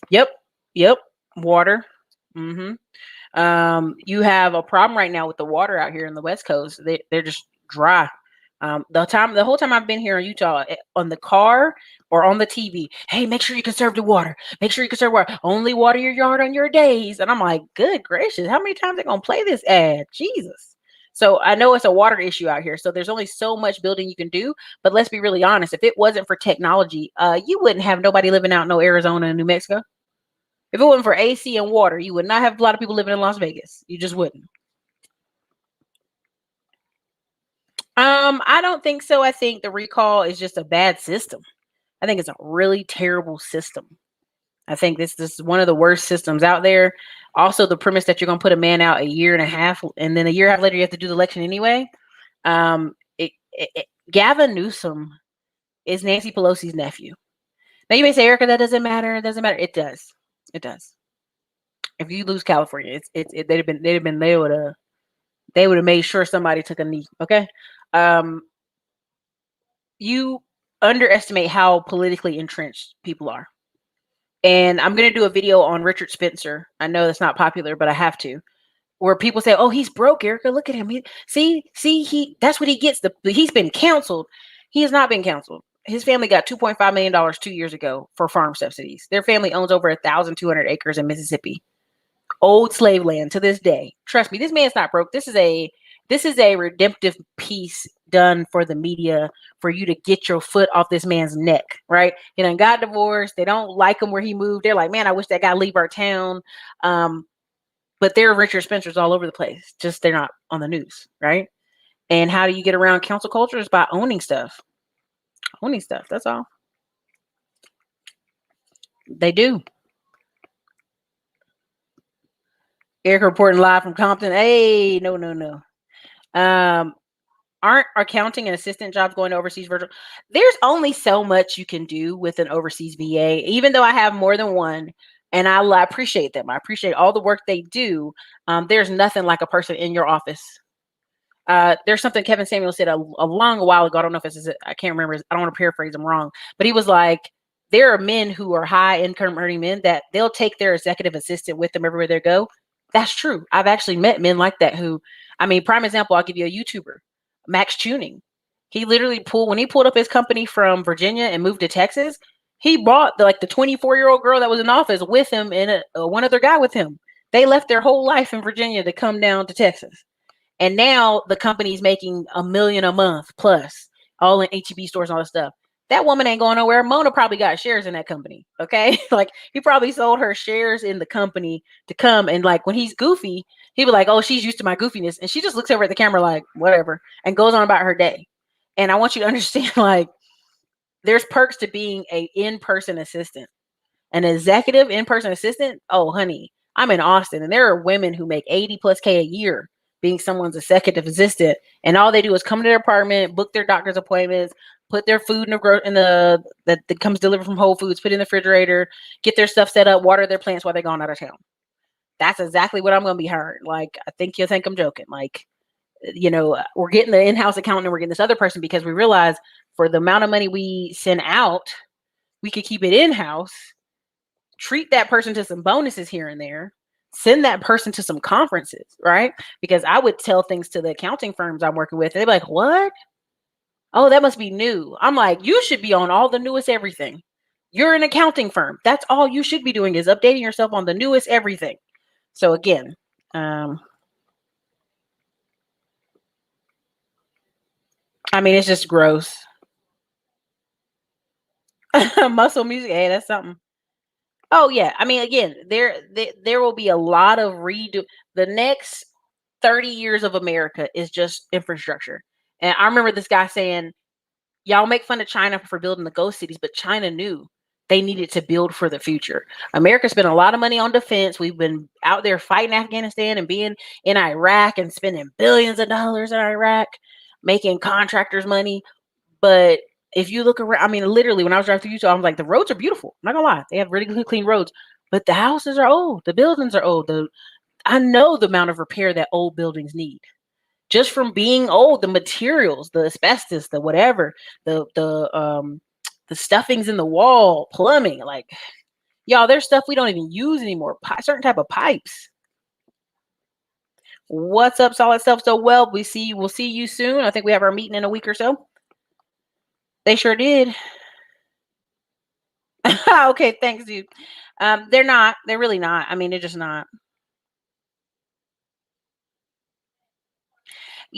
Yep. Water. You have a problem right now with the water out here in the West Coast. They're just dry. The whole time I've been here in Utah, on the car or on the TV, hey, make sure you conserve the water. Make sure you conserve water. Only water your yard on your days. And I'm like, good gracious, how many times are they gonna play this ad? Jesus. So I know it's a water issue out here. So there's only so much building you can do. But let's be really honest. If it wasn't for technology, you wouldn't have nobody living out in no Arizona and New Mexico. If it wasn't for AC and water, you would not have a lot of people living in Las Vegas. You just wouldn't. I don't think so. I think the recall is just a bad system. I think it's a really terrible system. I think this is one of the worst systems out there. Also, the premise that you're going to put a man out a year and a half, and then a year and a half later you have to do the election anyway. Gavin Newsom is Nancy Pelosi's nephew. Now you may say, Ericka, that doesn't matter. It doesn't matter. It does. It does. If you lose California, they would have made sure somebody took a knee. Okay. You underestimate how politically entrenched people are. And I'm going to do a video on Richard Spencer. I know that's not popular, but I have to. Where people say, "Oh, he's broke, Ericka. Look at him. That's what he gets. He's been canceled." He has not been canceled. His family got $2.5 million 2 years ago for farm subsidies. Their family owns over 1,200 acres in Mississippi. Old slave land to this day. Trust me, this man's not broke. This is a redemptive piece done for the media for you to get your foot off this man's neck, right? He done got divorced. They don't like him where he moved. They're like, man, I wish that guy leave our town. But there are Richard Spencers all over the place. Just they're not on the news, right? And how do you get around council culture? Is by owning stuff. Owning stuff. That's all. They do. Ericka reporting live from Compton. Hey, no, no, no. Aren't accounting and assistant jobs going to overseas virtual? There's only so much you can do with an overseas VA, even though I have more than one, and I appreciate them. I appreciate all the work they do. There's nothing like a person in your office. There's something Kevin Samuel said a long while ago. I don't know if it's, I can't remember. I don't want to paraphrase him wrong, but he was like, there are men who are high income earning men that they'll take their executive assistant with them everywhere they go. That's true. I've actually met men like that who, I mean, prime example, I'll give you a YouTuber, Max Tuning. He literally when he pulled up his company from Virginia and moved to Texas, he brought the 24-year-old girl that was in office with him and one other guy with him. They left their whole life in Virginia to come down to Texas. And now the company's making $1 million a month plus, all in HEB stores and all this stuff. That woman ain't going nowhere. Mona probably got shares in that company. Okay. Like he probably sold her shares in the company to come. And like when he's goofy, he be like, oh, she's used to my goofiness. And she just looks over at the camera like, whatever, and goes on about her day. And I want you to understand, like, there's perks to being a in-person assistant. An executive in-person assistant. Oh, honey, I'm in Austin and there are women who make 80 plus K a year being someone's executive assistant, and all they do is come to their apartment, book their doctor's appointments, put their food in the that comes delivered from Whole Foods, put in the refrigerator, get their stuff set up, water their plants while they're gone out of town. That's exactly what I'm going to be hiring. Like, I think you'll think I'm joking. Like, we're getting the in-house accountant and we're getting this other person because we realize for the amount of money we send out, we could keep it in-house, treat that person to some bonuses here and there, send that person to some conferences, right? Because I would tell things to the accounting firms I'm working with. And they'd be like, what? Oh, that must be new. I'm like, you should be on all the newest everything. You're an accounting firm. That's all you should be doing is updating yourself on the newest everything. So again, I mean, it's just gross. Muscle music. Hey, that's something. Oh yeah. I mean, again, there will be a lot of redo. The next 30 years of America is just infrastructure. And I remember this guy saying, y'all make fun of China for building the ghost cities, but China knew they needed to build for the future. America spent a lot of money on defense. We've been out there fighting Afghanistan and being in Iraq and spending billions of dollars in Iraq, making contractors money. But if you look around, I mean, literally, when I was driving through Utah, I'm like, the roads are beautiful. I'm not gonna lie, they have really good, clean roads, but the houses are old, the buildings are old. I know the amount of repair that old buildings need. Just from being old, the materials, the asbestos, the whatever, the stuffings in the wall, plumbing, like, y'all, there's stuff we don't even use anymore. Certain type of pipes. What's up, solid stuff? So we'll see you soon. I think we have our meeting in a week or so. They sure did. Okay, thanks, dude. They're not. They're really not. I mean, they're just not.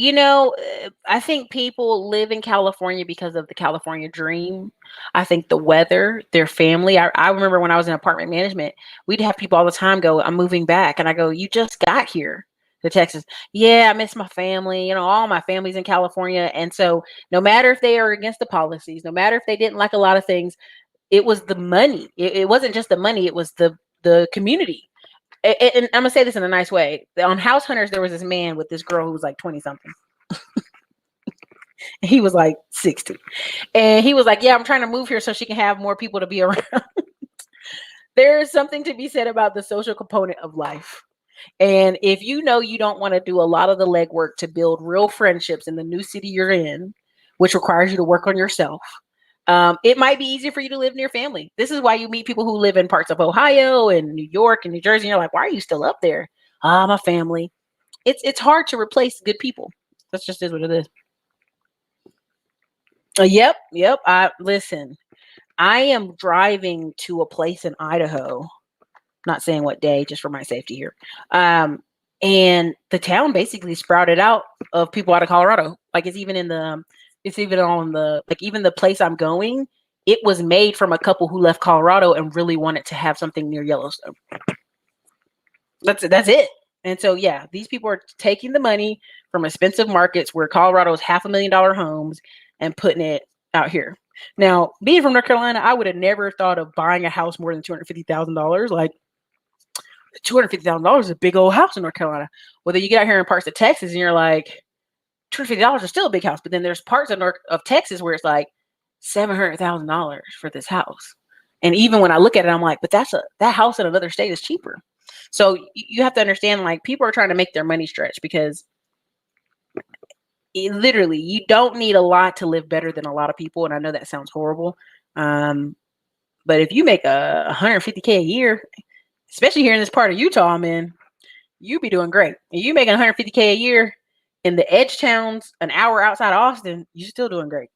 I think people live in California because of the California dream. I think the weather, their family. I remember when I was in apartment management, we'd have people all the time go, I'm moving back. And I go, you just got here to Texas. Yeah, I miss my family. All my family's in California. And so no matter if they are against the policies, no matter if they didn't like a lot of things, it was the money. It wasn't just the money. It was the community. And I'm gonna say this in a nice way. On House Hunters, there was this man with this girl who was like 20 something. He was like 60, and he was like, "Yeah, I'm trying to move here so she can have more people to be around." There is something to be said about the social component of life, and if you don't want to do a lot of the legwork to build real friendships in the new city you're in, which requires you to work on yourself. It might be easier for you to live near family. This is why you meet people who live in parts of Ohio and New York and New Jersey. And you're like, why are you still up there? My family. It's hard to replace good people. That's just is what it is. Yep. Listen, I am driving to a place in Idaho. Not saying what day, just for my safety here. And the town basically sprouted out of people out of Colorado. Like it's even on even the place I'm going, it was made from a couple who left Colorado and really wanted to have something near Yellowstone. That's it. And so, yeah, these people are taking the money from expensive markets where Colorado is $500,000 homes and putting it out here. Now, being from North Carolina, I would have never thought of buying a house more than $250,000. Like, $250,000 is a big old house in North Carolina. Well, then you get out here in parts of Texas and you're like, $250 is still a big house. But then there's parts of Texas where it's like $700,000 for this house. And even when I look at it, I'm like, but that house in another state is cheaper. So you have to understand, like, people are trying to make their money stretch because literally you don't need a lot to live better than a lot of people. And I know that sounds horrible. But if you make $150K a year, especially here in this part of Utah, I'm in, you be doing great. And you making $150K a year in the edge towns, an hour outside of Austin, you're still doing great.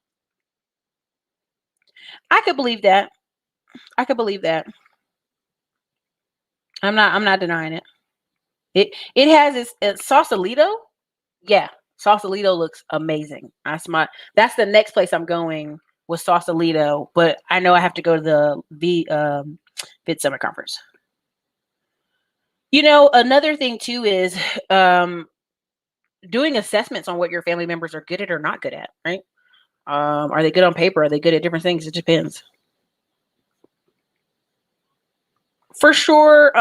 I could believe that. I could believe that. I'm not denying it. It has its Sausalito. Yeah, Sausalito looks amazing. That's the next place I'm going with Sausalito, but I know I have to go to the Vid Summit Conference. You know, another thing too is doing assessments on what your family members are good at or not good at, right? Are they good on paper? Are they good at different things? It depends. For sure.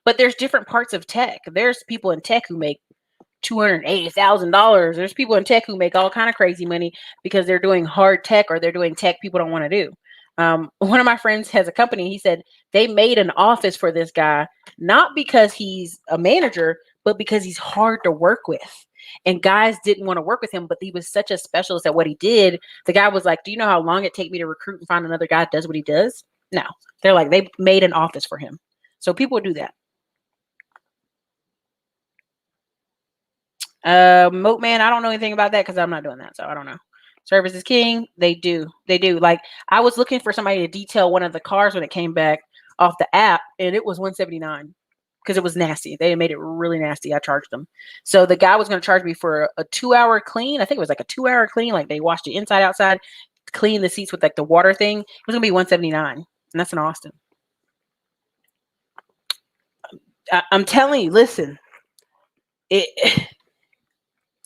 But there's different parts of tech. There's people in tech who make $280,000. There's people in tech who make all kind of crazy money because they're doing hard tech or they're doing tech people don't want to do. One of my friends has a company. He said they made an office for this guy, not because he's a manager, but because he's hard to work with. And guys didn't want to work with him, but he was such a specialist at what he did. The guy was like, do you know how long it take me to recruit and find another guy that does what he does? No. They're like, they made an office for him. So people do that. Moat Man, I don't know anything about that because I'm not doing that. So I don't know. Service is king. They do. Like, I was looking for somebody to detail one of the cars when it came back off the app, and it was $179 because it was nasty. They made it really nasty. I charged them. So the guy was going to charge me for a 2-hour clean. I think it was like a 2-hour clean. Like, they washed it inside, outside, clean the seats with like the water thing. It was going to be $179, and that's in Austin. I'm telling you, listen,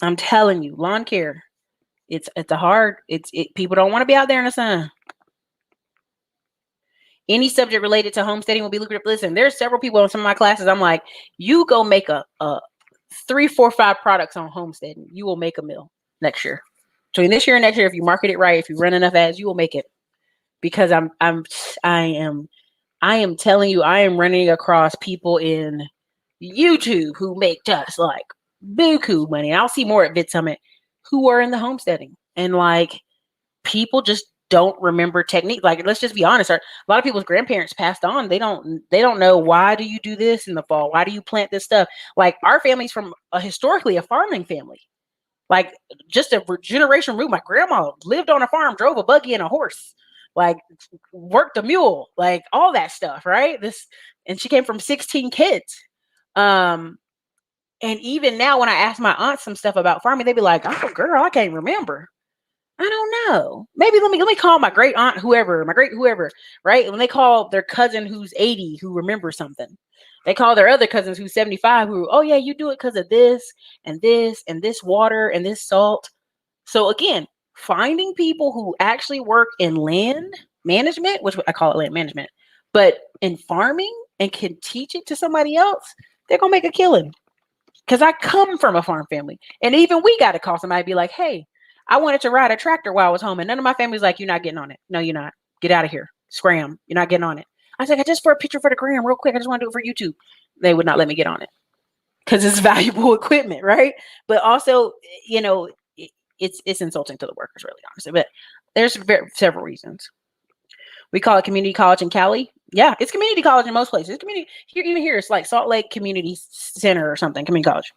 I'm telling you, lawn care, it's people don't want to be out there in the sun. Any subject related to homesteading will be lucrative. Listen, there's several people in some of my classes. I'm like, you go make a 3, 4, 5 products on homesteading. You will make a mill next year. Between this year and next year, if you market it right, if you run enough ads, you will make it. Because I am telling you, I am running across people in YouTube who make just like buku money. And I'll see more at Vid Summit who are in the homesteading. And like, people just don't remember technique. Like, let's just be honest. A lot of people's grandparents passed on. They don't know, why do you do this in the fall? Why do you plant this stuff? Like, our family's from historically a farming family. Like, just a generation root. My grandma lived on a farm, drove a buggy and a horse, like worked a mule, like all that stuff, right? And she came from 16 kids. And even now, when I ask my aunt some stuff about farming, they'd be like, "Oh, girl, I can't remember. I don't know. Maybe let me call my great aunt, whoever, my great whoever, right?" When they call their cousin who's 80 who remembers something, they call their other cousins who's 75 who, "Oh yeah, you do it because of this and this and this water and this salt." So again, finding people who actually work in land management, which I call it land management, but in farming and can teach it to somebody else, they're gonna make a killing. Because I come from a farm family, and even we got to call somebody, be like, "Hey, I wanted to ride a tractor while I was home," and none of my family's like, "You're not getting on it. No, you're not. Get out of here. Scram. You're not getting on it." I was like, "I just for a picture for the gram, real quick. I just want to do it for YouTube." They would not let me get on it because it's valuable equipment, right? But also, you know, it's insulting to the workers, really, honestly. But there's several reasons. We call it community college in Cali. Yeah, it's community college in most places. It's community here, even here, it's like Salt Lake Community Center or something. Community college.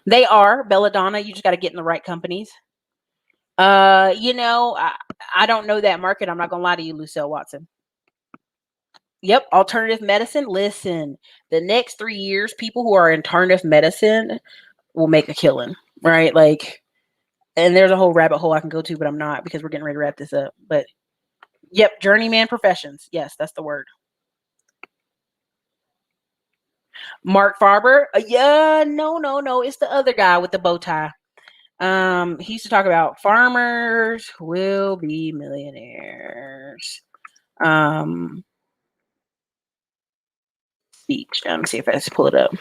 They are Belladonna. You just got to get in the right companies. You know, I don't know that market. I'm not gonna lie to you, Lucille Watson. Yep, alternative medicine. Listen, the next 3 years, people who are in alternative medicine will make a killing, right? Like, and there's a whole rabbit hole I can go to, but I'm not, because we're getting ready to wrap this up. But yep, journeyman professions. Yes, that's the word. Mark Farber. Yeah, no. It's the other guy with the bow tie. He used to talk about farmers will be millionaires. Speech. Let me see if I just pull it up.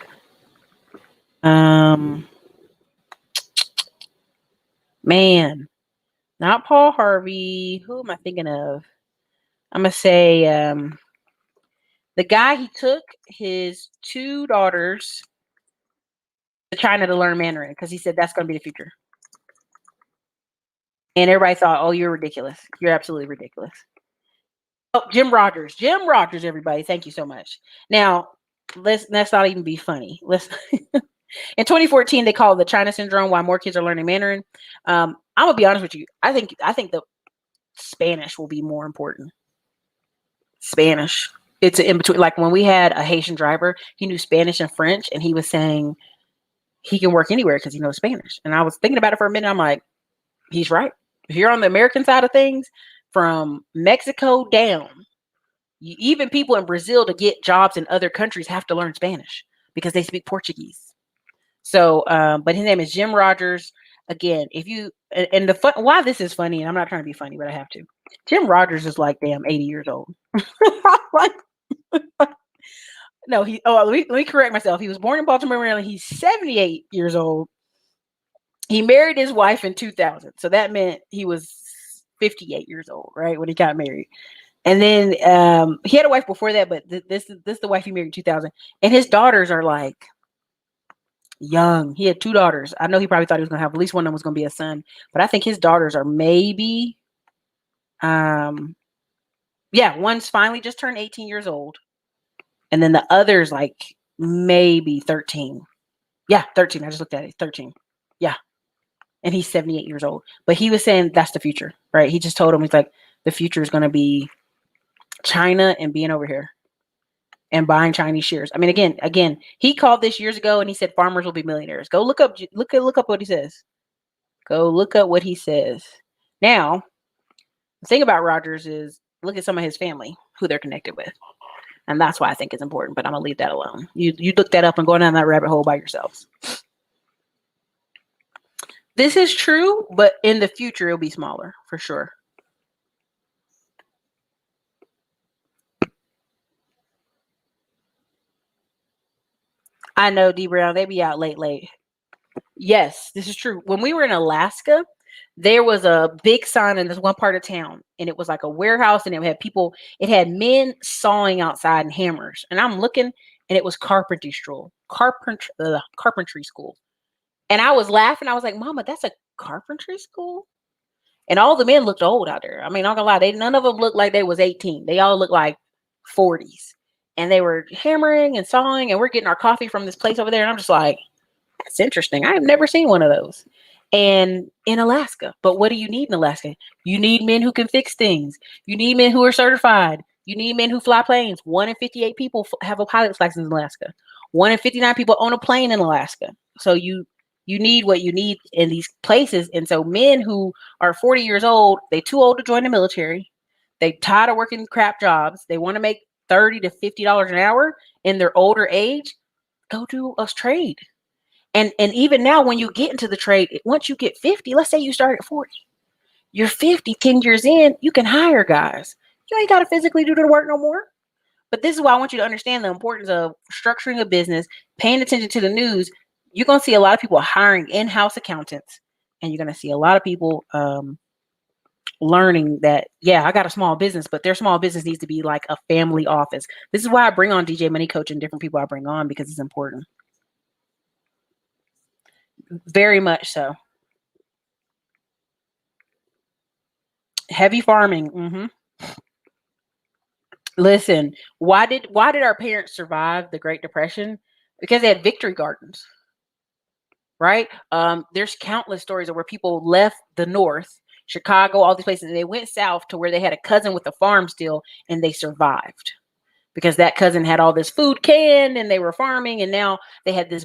Man, not Paul Harvey. Who am I thinking of? I'm gonna say the guy he took his 2 daughters to China to learn Mandarin because he said that's gonna be the future. And everybody thought, oh, you're ridiculous. You're absolutely ridiculous. Oh, Jim Rogers. Jim Rogers, everybody. Thank you so much. Now, let's not even be funny. Let's in 2014, they called it the China syndrome, why more kids are learning Mandarin. I'm gonna be honest with you. I think the Spanish will be more important. Spanish. It's in between. Like when we had a Haitian driver, he knew Spanish and French, and he was saying he can work anywhere because he knows Spanish. And I was thinking about it for a minute. I'm like, he's right. If you're on the American side of things, from Mexico down, even people in Brazil to get jobs in other countries have to learn Spanish because they speak Portuguese. So, but his name is Jim Rogers. Again, if you and the fun, why this is funny, and I'm not trying to be funny, but I have to. Jim Rogers is like damn 80 years old. Like, no, let me correct myself. He was born in Baltimore, Maryland. He's 78 years old. He married his wife in 2000, so that meant he was 58 years old, right, when he got married. And then he had a wife before that, but this is the wife he married in 2000. And his daughters are like young. He had 2 daughters. I know he probably thought he was going to have at least one of them was going to be a son, but I think his daughters are maybe, one's finally just turned 18 years old. And then the other's like maybe 13. Yeah, 13. I just looked at it. 13. Yeah. And he's 78 years old. But he was saying that's the future, right? He just told him, he's like, the future is going to be China and being over here and buying Chinese shares. I mean, again, he called this years ago and he said farmers will be millionaires. Go look up what he says. Go look up what he says. Now, the thing about Rogers is look at some of his family, who they're connected with. And that's why I think it's important, but I'm going to leave that alone. You look that up and go down that rabbit hole by yourselves. This is true, but in the future, it'll be smaller for sure. I know, D Brown, they be out late. Yes, this is true. When we were in Alaska, there was a big sign in this one part of town, and it was like a warehouse, and it had people, it had men sawing outside and hammers. And I'm looking, and it was carpentry school. And I was laughing. I was like, Mama, that's a carpentry school? And all the men looked old out there. I mean, I'm not gonna lie, none of them looked like they was 18. They all looked like 40s. And they were hammering and sawing, and we're getting our coffee from this place over there. And I'm just like, that's interesting. I have never seen one of those. And in Alaska. But what do you need in Alaska? You need men who can fix things. You need men who are certified. You need men who fly planes. 1 in 58 people have a pilot's license in Alaska. 1 in 59 people own a plane in Alaska. So you need what you need in these places. And so men who are 40 years old, they too old to join the military. They tired of working crap jobs. They want to make $30 to $50 an hour in their older age. Go do a trade. And even now, when you get into the trade, once you get 50, let's say you start at 40, you're 50, 10 years in, you can hire guys. You ain't got to physically do the work no more. But this is why I want you to understand the importance of structuring a business, paying attention to the news. You're going to see a lot of people hiring in-house accountants, and you're going to see a lot of people learning that, yeah, I got a small business, but their small business needs to be like a family office. This is why I bring on DJ Money Coach and different people I bring on, because it's important. Very much so. Heavy farming. Listen, why did our parents survive the Great Depression? Because they had victory gardens, right? There's countless stories of where people left the North, Chicago, all these places, and they went south to where they had a cousin with a farm still, and they survived because that cousin had all this food canned and they were farming, and now they had this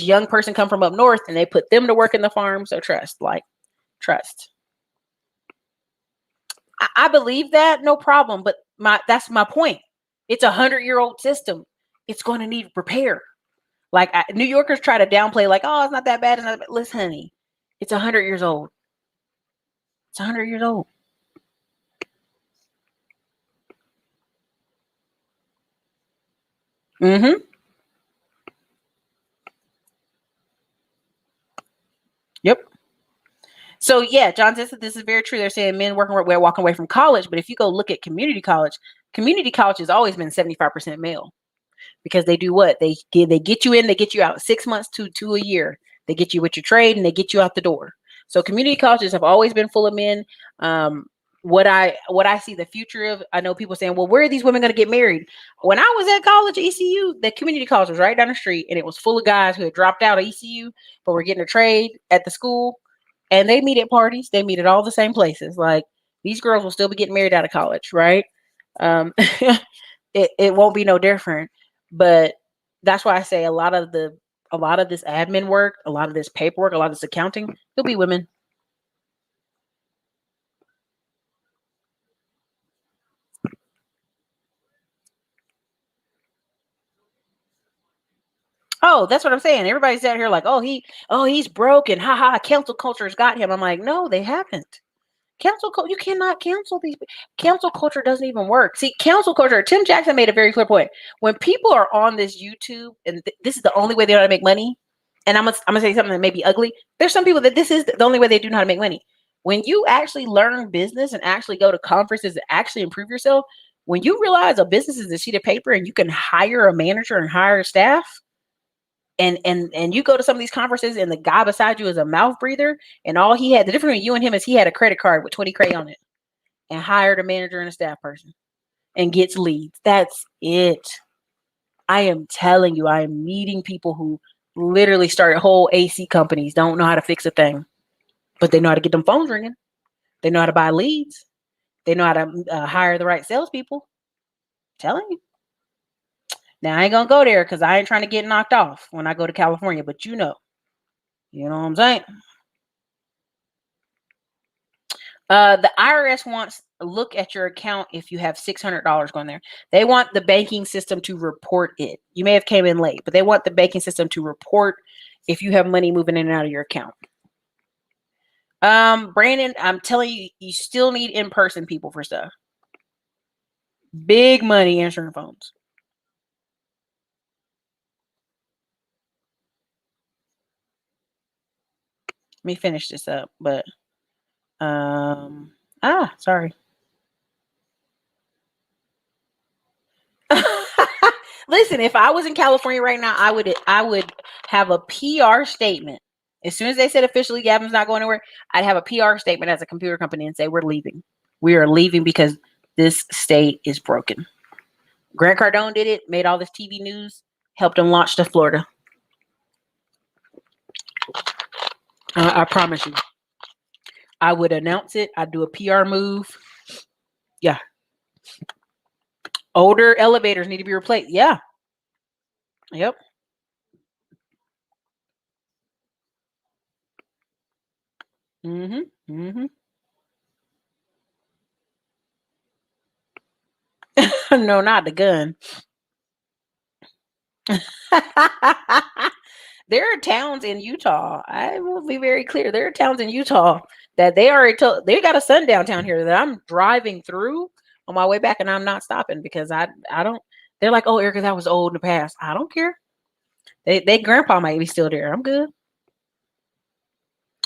young person come from up north, and they put them to work in the farm. So trust. I believe that, no problem. But that's my point. It's 100-year-old system. It's going to need repair. Like New Yorkers try to downplay, like, oh, it's not that bad. Listen, honey, It's 100 years old. It's 100 years old. Mm-hmm. Yep. So yeah, John, this is very true. They're saying men we're walking away from college, but if you go look at community college has always been 75% male because they do what they get you in, they get you out 6 months to a year. They get you with your trade and they get you out the door. So community colleges have always been full of men. What I see the future of, I know people saying, well, where are these women going to get married? When I was at college, ECU, the community college was right down the street, and it was full of guys who had dropped out of ECU but were getting a trade at the school, and they meet at parties. They meet at all the same places. Like these girls will still be getting married out of college, right? It won't be no different. But that's why I say a lot of this admin work, a lot of this paperwork, a lot of this accounting, it'll be women. Oh, that's what I'm saying. Everybody's out here like, he's broken. Ha ha. Cancel culture's got him. I'm like, no, they haven't. You cannot cancel these. Cancel culture doesn't even work. See, cancel culture. Tim Jackson made a very clear point. When people are on this YouTube, and this is the only way they know how to make money, and I'm gonna say something that may be ugly. There's some people that this is the only way they do know how to make money. When you actually learn business and actually go to conferences and actually improve yourself, when you realize a business is a sheet of paper and you can hire a manager and hire a staff, and you go to some of these conferences and the guy beside you is a mouth breather, and all he had, the difference between you and him is he had a credit card with 20 cray on it and hired a manager and a staff person and gets leads. That's it. I am telling you, I am meeting people who literally started whole AC companies, don't know how to fix a thing, but they know how to get them phones ringing. They know how to buy leads. They know how to hire the right salespeople. I'm telling you. Now I ain't gonna go there because I ain't trying to get knocked off when I go to California, but you know what I'm saying? The IRS wants a look at your account if you have $600 going there. They want the banking system to report it. You may have came in late, but they want the banking system to report if you have money moving in and out of your account. Brandon, I'm telling you, you still need in-person people for stuff. Big money answering phones. Let me finish this up, but sorry. Listen, if I was in California right now, I would have a PR statement. As soon as they said officially Gavin's not going anywhere, I'd have a PR statement as a computer company and say we're leaving. We are leaving because this state is broken. Grant Cardone did it, made all this TV news, helped them launch to Florida. I promise you. I would announce it. I'd do a PR move. Yeah. Older elevators need to be replaced. Yeah. Yep. Mm-hmm. Mm-hmm. No, not the gun. There are towns in Utah. I will be very clear. There are towns in Utah that they already told they got a sundown town here that I'm driving through on my way back and I'm not stopping because I don't. They're like, oh, Ericka, that was old in the past. I don't care. They grandpa might be still there. I'm good.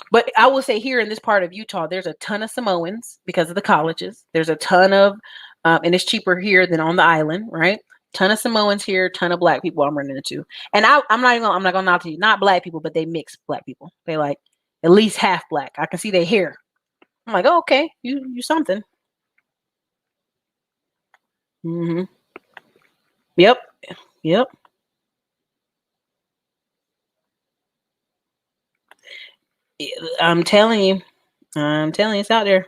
But I will say here in this part of Utah, there's a ton of Samoans because of the colleges. There's a ton of, and it's cheaper here than on the island, right? Ton of Samoans here, ton of black people I'm running into. And I'm not gonna knock to you, not black people, but they mix black people. They like at least half black. I can see their hair. I'm like, oh, okay, you something. Mm-hmm. Yep. Yep. I'm telling you, it's out there.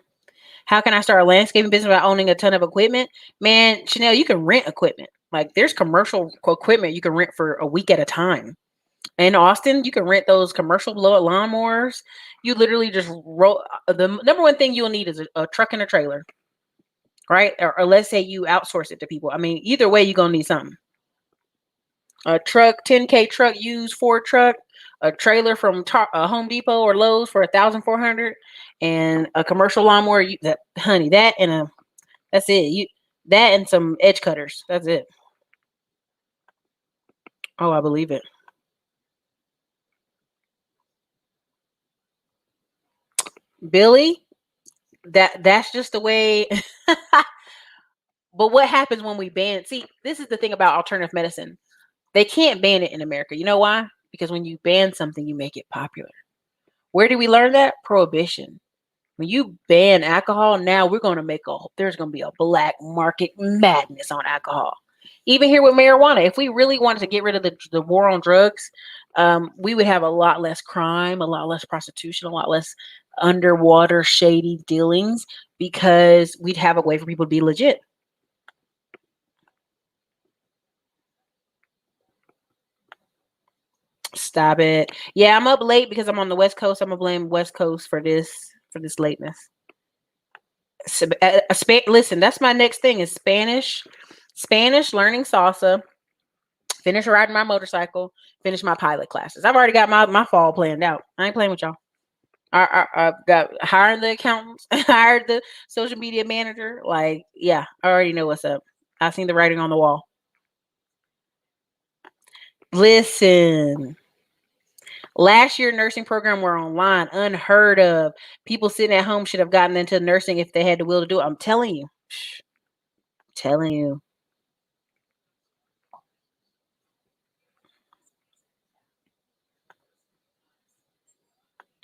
How can I start a landscaping business without owning a ton of equipment? Man, Chanel, you can rent equipment. Like there's commercial equipment you can rent for a week at a time. In Austin, you can rent those commercial lawnmowers. You literally just roll. The number one thing you'll need is a truck and a trailer, right? Or let's say you outsource it to people. I mean, either way, you're gonna need something. A truck, 10K truck, used Ford truck, a trailer from Home Depot or Lowe's for $1,400, and a commercial lawnmower. Honey, that's it. That and some edge cutters. That's it. Oh, I believe it. Billy, that's just the way. But what happens when we ban? See, this is the thing about alternative medicine. They can't ban it in America. You know why? Because when you ban something, you make it popular. Where did we learn that? Prohibition. When you ban alcohol, now there's going to be a black market madness on alcohol. Even here with marijuana, if we really wanted to get rid of the war on drugs, we would have a lot less crime, a lot less prostitution, a lot less underwater shady dealings, because we'd have a way for people to be legit. Stop it. Yeah, I'm up late because I'm on the West Coast. I'm gonna blame West Coast for this lateness. So, listen, that's my next thing is Spanish, learning salsa, finish riding my motorcycle, finish my pilot classes. I've already got my fall planned out. I ain't playing with y'all. I've got hiring the accountants, hired the social media manager. Like, yeah, I already know what's up. I've seen the writing on the wall. Listen. Last year, nursing program were online, unheard of. People sitting at home should have gotten into nursing if they had the will to do it. I'm telling you. Telling you.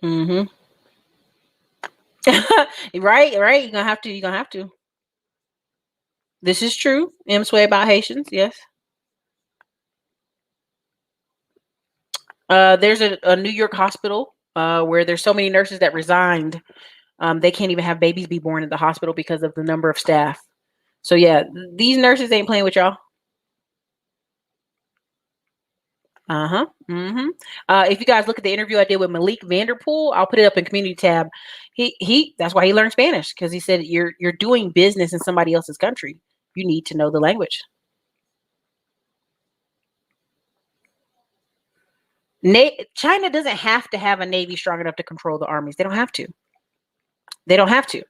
Mm-hmm. Right. You're gonna have to. This is true. M sway about Haitians, yes. There's a New York hospital where there's so many nurses that resigned. They can't even have babies be born at the hospital because of the number of staff. So yeah, these nurses ain't playing with y'all. Uh-huh. Mm-hmm. If you guys look at the interview I did with Malik Vanderpool, I'll put it up in community tab. He that's why he learned Spanish, because he said you're doing business in somebody else's country. You need to know the language. China doesn't have to have a navy strong enough to control the armies. They don't have to. They don't have to.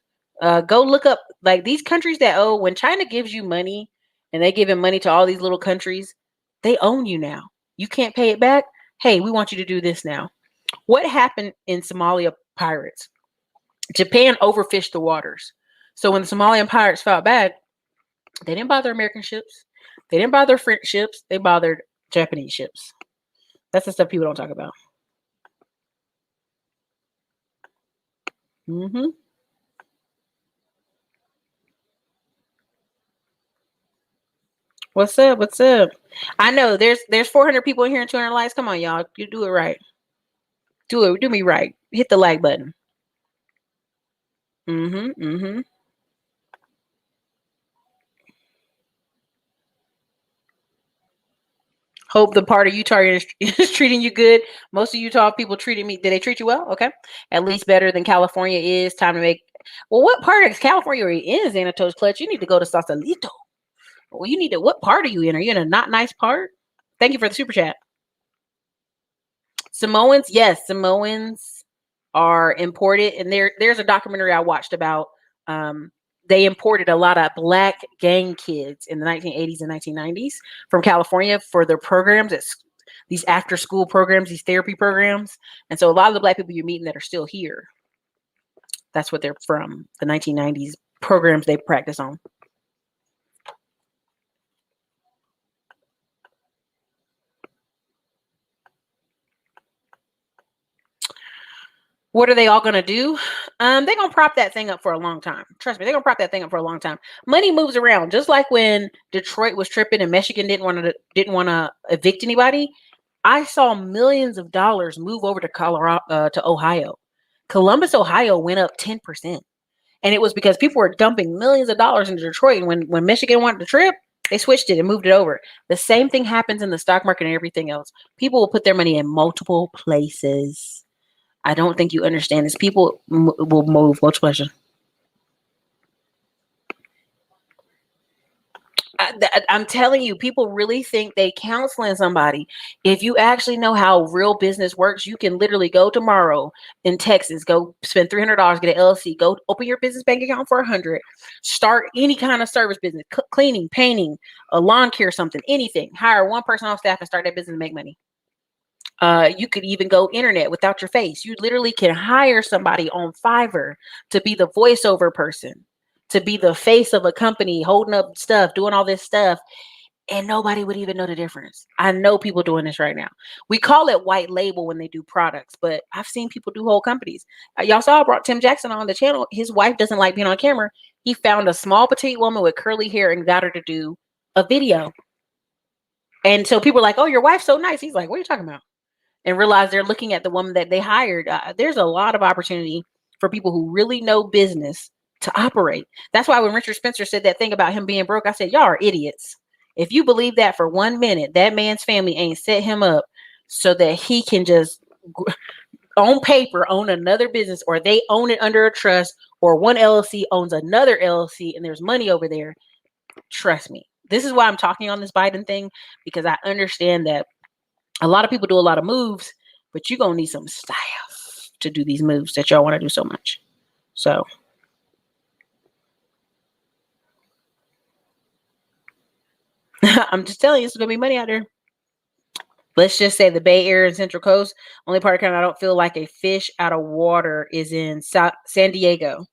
Go look up like these countries that owe. When China gives you money and they giving money to all these little countries, they own you now. You can't pay it back. Hey, we want you to do this now. What happened in Somalia pirates? Japan overfished the waters. So when the Somalian pirates fought back, they didn't bother American ships. They didn't bother French ships. They bothered Japanese ships. That's the stuff people don't talk about. Mm-hmm. What's up? What's up? I know there's 400 people in here and 200 likes. Come on, y'all. You do it right. Do it. Do me right. Hit the like button. Mm-hmm. Mm-hmm. Hope the part of Utah is treating you good. Most of Utah people treated me. Did they treat you well? Okay. At least better than California is. Time to make. Well, what part of California are you in, Xanatos Clutch? You need to go to Sausalito. Well, you need to. What part are you in? Are you in a not nice part? Thank you for the super chat. Samoans, yes, Samoans are imported, and there's a documentary I watched about. They imported a lot of black gang kids in the 1980s and 1990s from California for their programs. It's these after school programs, these therapy programs, and so a lot of the black people you're meeting that are still here, that's what they're from, the 1990s programs they practice on. What are they all going to do? They're going to prop that thing up for a long time. Trust me, they're going to prop that thing up for a long time. Money moves around, just like when Detroit was tripping and Michigan didn't want to evict anybody. I saw millions of dollars move over to Colorado, to Ohio. Columbus, Ohio went up 10%. And it was because people were dumping millions of dollars into Detroit. And when Michigan wanted to trip, they switched it and moved it over. The same thing happens in the stock market and everything else. People will put their money in multiple places. I don't think you understand this. People will move. Much pleasure. I'm telling you, people really think they counseling somebody. If you actually know how real business works, you can literally go tomorrow in Texas, go spend $300, get an LLC, go open your business bank account for $100, start any kind of service business, cleaning, painting, a lawn care, something, anything. Hire one person on staff and start that business and make money. You could even go internet without your face. You literally can hire somebody on Fiverr to be the voiceover person, to be the face of a company, holding up stuff, doing all this stuff, and nobody would even know the difference. I know people doing this right now. We call it white label when they do products, but I've seen people do whole companies. Y'all saw I brought Tim Jackson on the channel. His wife doesn't like being on camera. He found a small petite woman with curly hair and got her to do a video. And so people are like, "Oh, your wife's so nice." He's like, "What are you talking about?" And realize they're looking at the woman that they hired. There's a lot of opportunity for people who really know business to operate. That's why when Richard Spencer said that thing about him being broke, I said, y'all are idiots. If you believe that for 1 minute, that man's family ain't set him up so that he can just on paper own another business, or they own it under a trust, or one LLC owns another LLC and there's money over there. Trust me. This is why I'm talking on this Biden thing, because I understand that a lot of people do a lot of moves, but you're going to need some staff to do these moves that y'all want to do so much. So I'm just telling you, it's going to be money out there. Let's just say the Bay Area and Central Coast. Only part of Canada I don't feel like a fish out of water is in San Diego.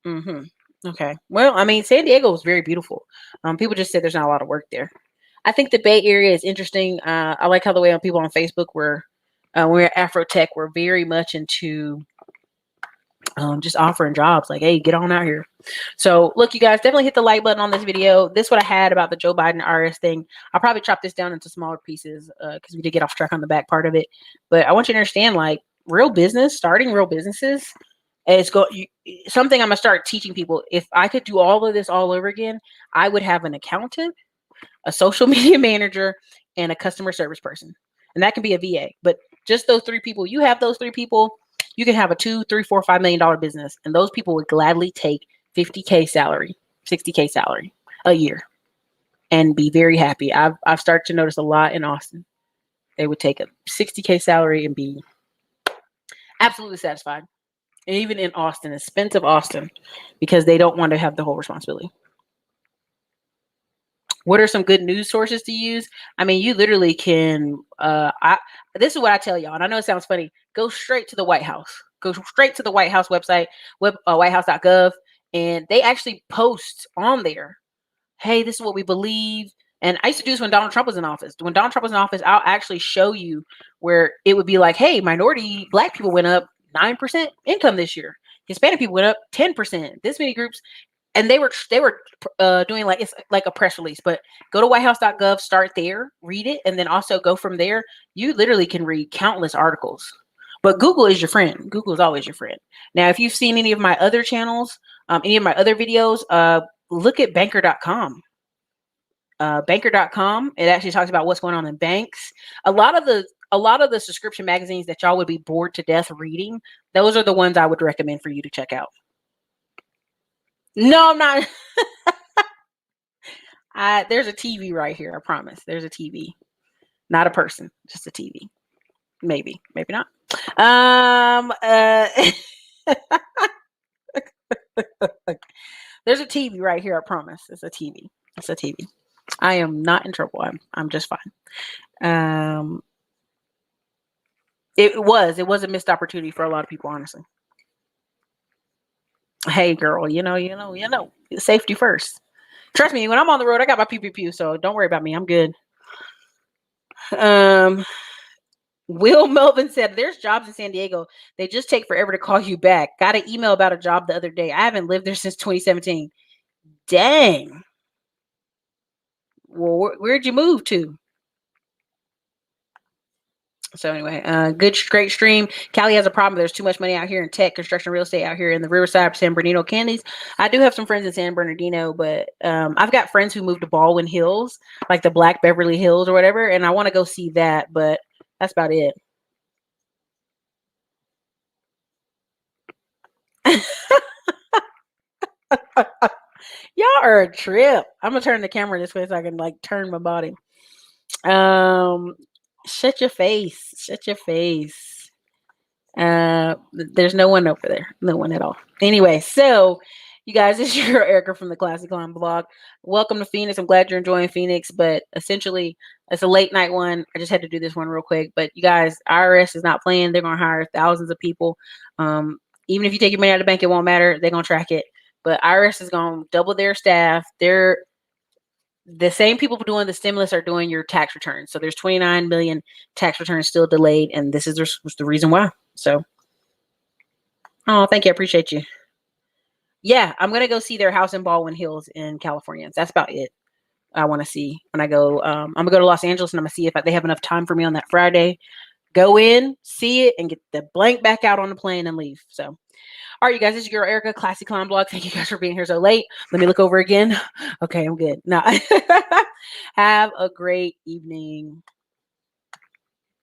Okay. Well, I mean, San Diego is very beautiful. People just said there's not a lot of work there. I think the Bay Area is interesting. I like how the way people on Facebook we're Afrotech. We're very much into just offering jobs. Like, hey, get on out here. So look, you guys, definitely hit the like button on this video. This is what I had about the Joe Biden IRS thing. I'll probably chop this down into smaller pieces because we did get off track on the back part of it. But I want you to understand, like, real business, starting real businesses, something I'm gonna start teaching people. If I could do all of this all over again, I would have an accountant, a social media manager, and a customer service person. And that can be a VA. But just those 3 people, you have those 3 people, you can have a $2, $3, $4, $5 million business. And those people would gladly take $50K salary, $60K salary a year and be very happy. I've started to notice a lot in Austin. They would take a $60K salary and be absolutely satisfied. And even in Austin, expensive Austin, because they don't want to have the whole responsibility. What are some good news sources to use? I mean, you literally can, this is what I tell y'all, and I know it sounds funny, go straight to the White House. Go straight to the White House website, whitehouse.gov, and they actually post on there, hey, this is what we believe. And I used to do this when Donald Trump was in office. When Donald Trump was in office, I'll actually show you where it would be like, hey, minority Black people went up 9% income this year. Hispanic people went up 10%. This many groups. And they were doing like, it's like a press release, but go to whitehouse.gov, start there, read it, and then also go from there. You literally can read countless articles. But Google is your friend. Google is always your friend. Now, if you've seen any of my other channels, any of my other videos, look at banker.com. Banker.com. It actually talks about what's going on in banks. A lot of the subscription magazines that y'all would be bored to death reading, those are the ones I would recommend for you to check out. No, I'm not. There's a TV right here. I promise. There's a TV, not a person, just a TV. Maybe not. There's a TV right here. I promise. It's a TV. It's a TV. I am not in trouble. I'm just fine. It was a missed opportunity for a lot of people, honestly. Hey, girl, you know, safety first. Trust me, when I'm on the road, I got my pew, so don't worry about me. I'm good. Will Melvin said, there's jobs in San Diego. They just take forever to call you back. Got an email about a job the other day. I haven't lived there since 2017. Dang. Well, where'd you move to? So anyway, great stream. Callie has a problem. There's too much money out here in tech, construction, real estate out here in the Riverside, San Bernardino counties. I do have some friends in San Bernardino, but I've got friends who moved to Baldwin Hills, like the Black Beverly Hills or whatever, and I want to go see that, but that's about it. Y'all are a trip. I'm gonna turn the camera this way so I can like turn my body. Shut your face. Shut your face. There's no one over there. No one at all. Anyway, so you guys, this is your Ericka from the Classic Climb blog. Welcome to Phoenix. I'm glad you're enjoying Phoenix, but essentially it's a late night one. I just had to do this one real quick. But you guys, IRS is not playing. They're gonna hire thousands of people. Even if you take your money out of the bank, it won't matter. They're gonna track it. But IRS is gonna double their staff. They're the same people doing the stimulus are doing your tax returns. So there's 29 million tax returns still delayed, and this is the reason why. So, oh, thank you. I appreciate you. Yeah, I'm gonna go see their house in Baldwin Hills in California. That's about it. I want to see when I go. I'm gonna go to Los Angeles and I'm gonna see if they have enough time for me on that Friday. Go in, see it, and get the blank back out on the plane and leave. So, all right, you guys, this is your Ericka Classic Climb blog. Thank you guys for being here so late. Let me look over again. Okay, I'm good. Now, have a great evening.